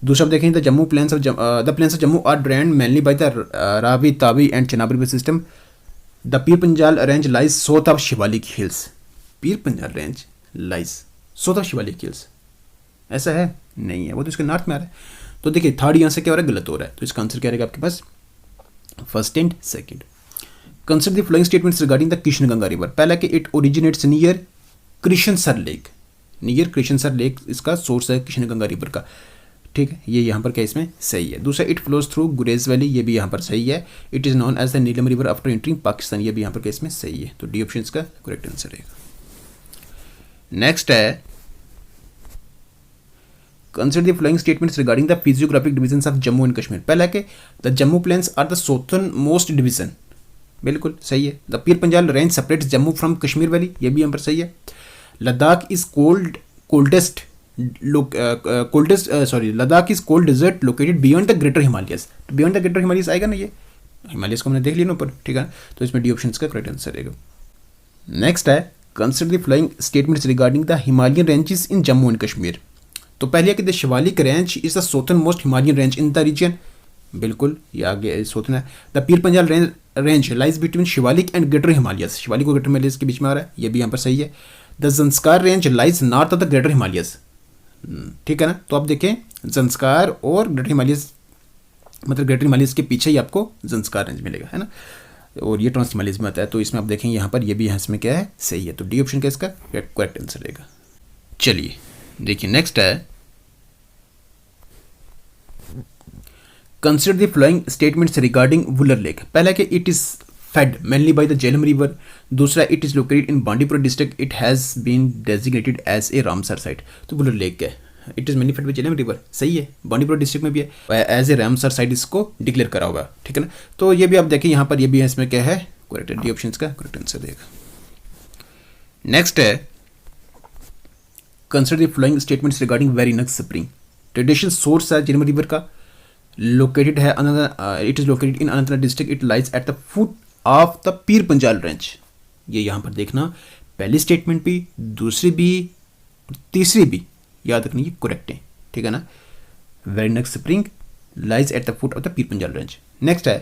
दूसरा आप देखेंगे, the Jammu plains of Jammu are drained mainly by the Ravi, Tawi and Chenab river system. The Pir Panjal range lies south of Shivalik hills. Pir Panjal range lies south of Shivalik hills, ऐसा है नहीं है, वो तो इसके नॉर्थ में आ रहा है। तो देखिए थर्ड यहाँ से क्या हो रहा है, गलत हो रहा है। तो इसका आंसर क्या रहेगा आपके पास, first and second. Consider the flowing statements regarding the Kishanganga river. पहला कि it originates near Krishansar lake, near Krishansar lake इसका सोर्स है कृष्णगंगा रिवर का, ठीक है। ये यहाँ पर क्या इसमें सही है। दूसरा, it flows through Gurez valley, ये भी यहाँ पर सही है। It is known as the Neelam river after entering Pakistan, ये भी यहाँ पर क्या इसमें सही है। तो डी ऑप्शन का करेक्ट आंसर रहेगा। नेक्स्ट है, consider the flowing statements regarding the physiographic divisions of Jammu and Kashmir. पहला के, the Jammu plains are the southern most division, बिल्कुल सही है। The Pir Panjal range separates Jammu from Kashmir valley, ये भी यहाँ पर सही है। Ladakh is Ladakh is cold desert located beyond the greater Himalayas. तो बियॉन्ड द ग्रेटर हिमालयस आएगा ना, ये हिमालयस को हमने देख लिया ना ऊपर, ठीक है। तो इसमें डी ऑप्शन का करेक्ट आंसर रहेगा। नेक्स्ट है, consider the flowing statements regarding the Himalayan ranges in Jammu and Kashmir. तो पहले कि the Shivalik range is the southern most Himalayan range in the region, बिल्कुल ये आगे सोचना है। The Pir Panjal range lies between Shivalik and greater Himalayas, Shivalik और ग्रेटर हिमालयस के बीच में आ रहा है, ये भी यहाँ पर सही है। The Zanskar range lies north of the greater Himalayas, ठीक है ना। तो आप देखें ज़ंस्कार और ग्रेटर हिमालयस, मतलब ग्रेटर हिमालयस के पीछे ही आपको ज़ंस्कार रेंज मिलेगा, है ना। और ये ट्रांस हिमालयस में आता है। तो इसमें आप देखें यहाँ पर ये भी इसमें क्या है, सही है। तो डी ऑप्शन का इसका करेक्ट आंसर रहेगा। चलिए देखिए नेक्स्ट है, consider the flowing statements regarding Wular lake. पहला कि it is fed mainly by the Jhelum river. दूसरा, it is located in Bandipora district, it has been designated as a Ramsar site. तो वुलर लेक है, it is mainly fed by Jhelum river, सही है। Bandipora district में भी है, एज ए रामसर साइट इसको declare करा हुआ, ठीक है ना। तो ये भी आप देखें यहाँ पर, ये भी है, इसमें क्या है करेक्ट, डी ऑप्शन का करेक्ट आंसर देगा। नेक्स्ट है, consider the flowing statements regarding Verinag spring. Traditional source है झेलम रिवर का, लोकेटेड है it is located in Anantnag district, it lies at the foot of the Pir Panjal range. ये यहाँ पर देखना, पहली स्टेटमेंट भी, दूसरी भी, तीसरी भी याद रखनी है करेक्ट है, ठीक है ना। Verinag spring lies at the foot of the Pir Panjal range. Next है,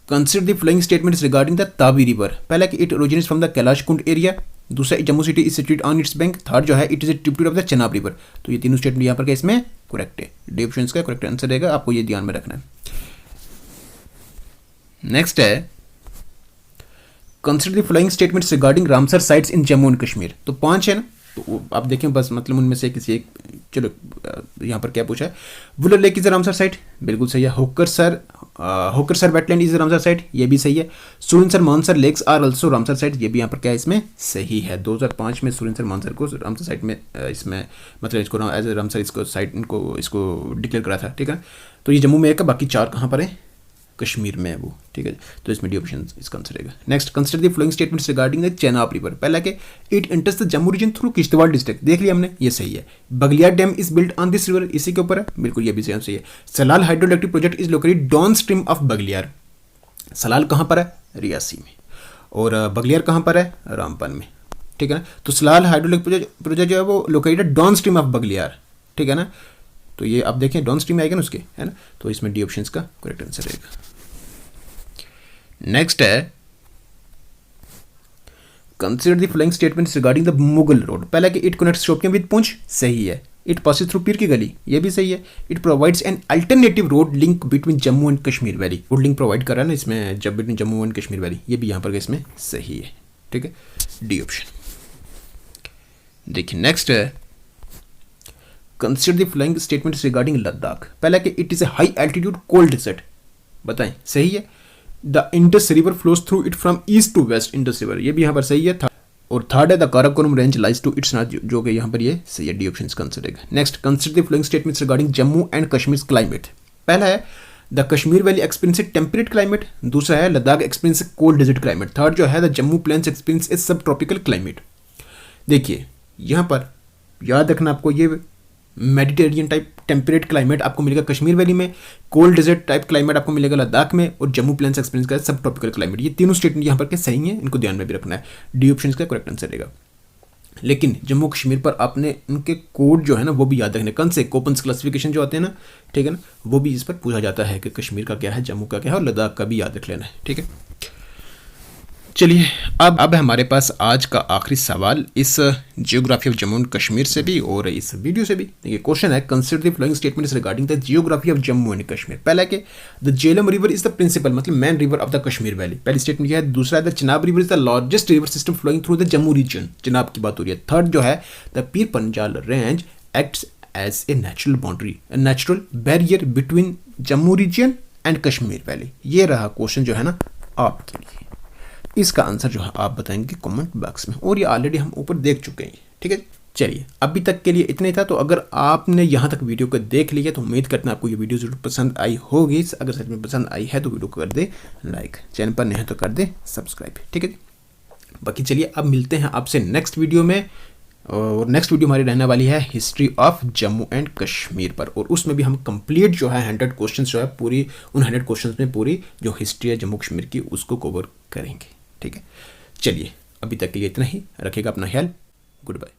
consider the flowing statements regarding the Tawi river. पहला कि it originates from the Kailash Kund area, दूसरा Jammu city is situated on its bank, third जो है it is a tribute of the Chenab river. तो ये तीनों statement यहाँ पर क्या इसमें करेक्ट है, डी ऑप्शन का करेक्ट आंसर रहेगा, आपको ये ध्यान में रखना है। नेक्स्ट है consider the following statements regarding Ramsar sites in Jammu and Kashmir. तो 5 है ना, तो आप देखें बस मतलब उनमें से किसी एक, चलो यहाँ पर क्या पूछा है, Wular lake is Ramsar site, बिल्कुल सही है। Hokersar wetland is Ramsar site, ये भी सही है। Surinsar Mansar lakes are also Ramsar site, ये भी यहाँ पर क्या है इसमें सही है। 2005 में सुरिनसर मानसर को रामसर साइट में इसमें मतलब इसको एज ए रामसर इसको साइट इसको डिक्लेयर करा था, ठीक है। तो ये जम्मू में एक है, बाकी 4 कहाँ पर है, कश्मीर में है वो, ठीक है। तो इसमें डी ऑप्शन इसका आंसर रहेगा। Next consider the following statements regarding the Chenab river. पहला के it enters the Jammu region through Kishtwar district, देख लिया हमने, ये सही है। Baglihar dam is built on this river, इसी के ऊपर है, बिल्कुल ये भी सही है। Salal hydroelectric project is located down stream of Baglihar, Salal कहाँ पर है, रियासी में, और बगलियार कहाँ पर है, रामबन में, ठीक है ना। तो सलाल हाइड्रोइलेक्ट्रिक प्रोजेक्ट जो है वो located down stream of Baglihar, ठीक है ना। तो ये आप देखें डाउन स्ट्रीम आएगा ना उसके, है ना। तो इसमें डी ऑप्शन का करेक्ट आंसर रहेगा। नेक्स्ट है consider the following statements regarding the Mughal road. पहला कि it connects Shopian with Poonch, सही है। इट पासेस थ्रू पीर की गली, ये भी सही है। It provides an alternative road link between Jammu and Kashmir valley, road link provide कर रहा है ना इसमें जब between Jammu and Kashmir valley, ये भी यहाँ पर इसमें सही है, ठीक है, डी ऑप्शन। देखिए नेक्स्ट है consider the following statements regarding Ladakh. पहला कि it is a high altitude cold desert, बताएं, सही है। The Indus river flows through it from east to waste, Indus river, ये भी यहाँ पर सही है। और थर्ड है the Karakoram range lies to its north, जो कि यहाँ पर ये सही है, डी ऑप्शन इसका आंसर रहेगा। Next consider the following statements regarding Jammu and Kashmir climate. पहला है the Kashmir valley experience temperate climate, दूसरा है Ladakh experience cold desert climate, third जो है the Jammu plains experience a sub tropical climate. देखिए यहाँ पर याद रखना आपको, ये मेडिटेरियन टाइप टेम्परेट क्लाइमेट आपको मिलेगा कश्मीर वैली में, कोल्ड डेजर्ट टाइप क्लाइमेट आपको मिलेगा लद्दाख में, और जम्मू प्लेन्स एक्सपीरियंस का सब ट्रॉपिकल क्लाइमेट। ये तीनों स्टेटमेंट यहाँ पर के सही हैं, इनको ध्यान में भी रखना है, डी ऑप्शन का करेक्ट आंसर रहेगा। लेकिन जम्मू कश्मीर पर आपने उनके कोड जो है ना वो भी याद रखने, कौन से कोपन्स क्लासिफिकेशन जो आते हैं ना, ठीक है ना, वो भी इस पर पूछा जाता है कि कश्मीर का क्या है, जम्मू का क्या है, और लद्दाख का भी याद रख लेना है, ठीक है। चलिए अब हमारे पास आज का आखिरी सवाल इस geography of Jammu and Kashmir से भी और इस वीडियो से भी। देखिए क्वेश्चन है consider the following statements regarding the geography of Jammu and Kashmir. पहला कि the Jhelum river is the principal मतलब main river of the Kashmir valley, पहली स्टेटमेंट यह है। दूसरा है the Chenab river is the largest river system flowing through the Jammu region, Chenab की बात हो रही है। थर्ड जो है the Pir Panjal range acts as a natural boundary, natural barrier between Jammu region and Kashmir valley. ये रहा क्वेश्चन जो है ना आपके लिए, इसका आंसर जो है आप बताएंगे कमेंट बॉक्स में, और ये ऑलरेडी हम ऊपर देख चुके हैं, ठीक है। चलिए अभी तक के लिए इतना ही था। तो अगर आपने यहाँ तक वीडियो को देख लिया तो उम्मीद करते हैं आपको ये वीडियो जरूर पसंद आई होगी। अगर सच में पसंद आई है तो वीडियो को कर दे लाइक, चैनल पर नहीं है तो कर दे सब्सक्राइब, ठीक है। बाकी चलिए अब मिलते हैं आपसे नेक्स्ट वीडियो में, और नेक्स्ट वीडियो हमारी रहने वाली है history of Jammu and Kashmir पर, और उसमें भी हम कंप्लीट जो है 100 क्वेश्चंस जो है पूरी उन 100 क्वेश्चंस में पूरी जो हिस्ट्री है जम्मू कश्मीर की उसको कवर करेंगे, ठीक है। चलिए अभी तक के लिए इतना ही, रखिएगा अपना ख्याल, गुड बाय।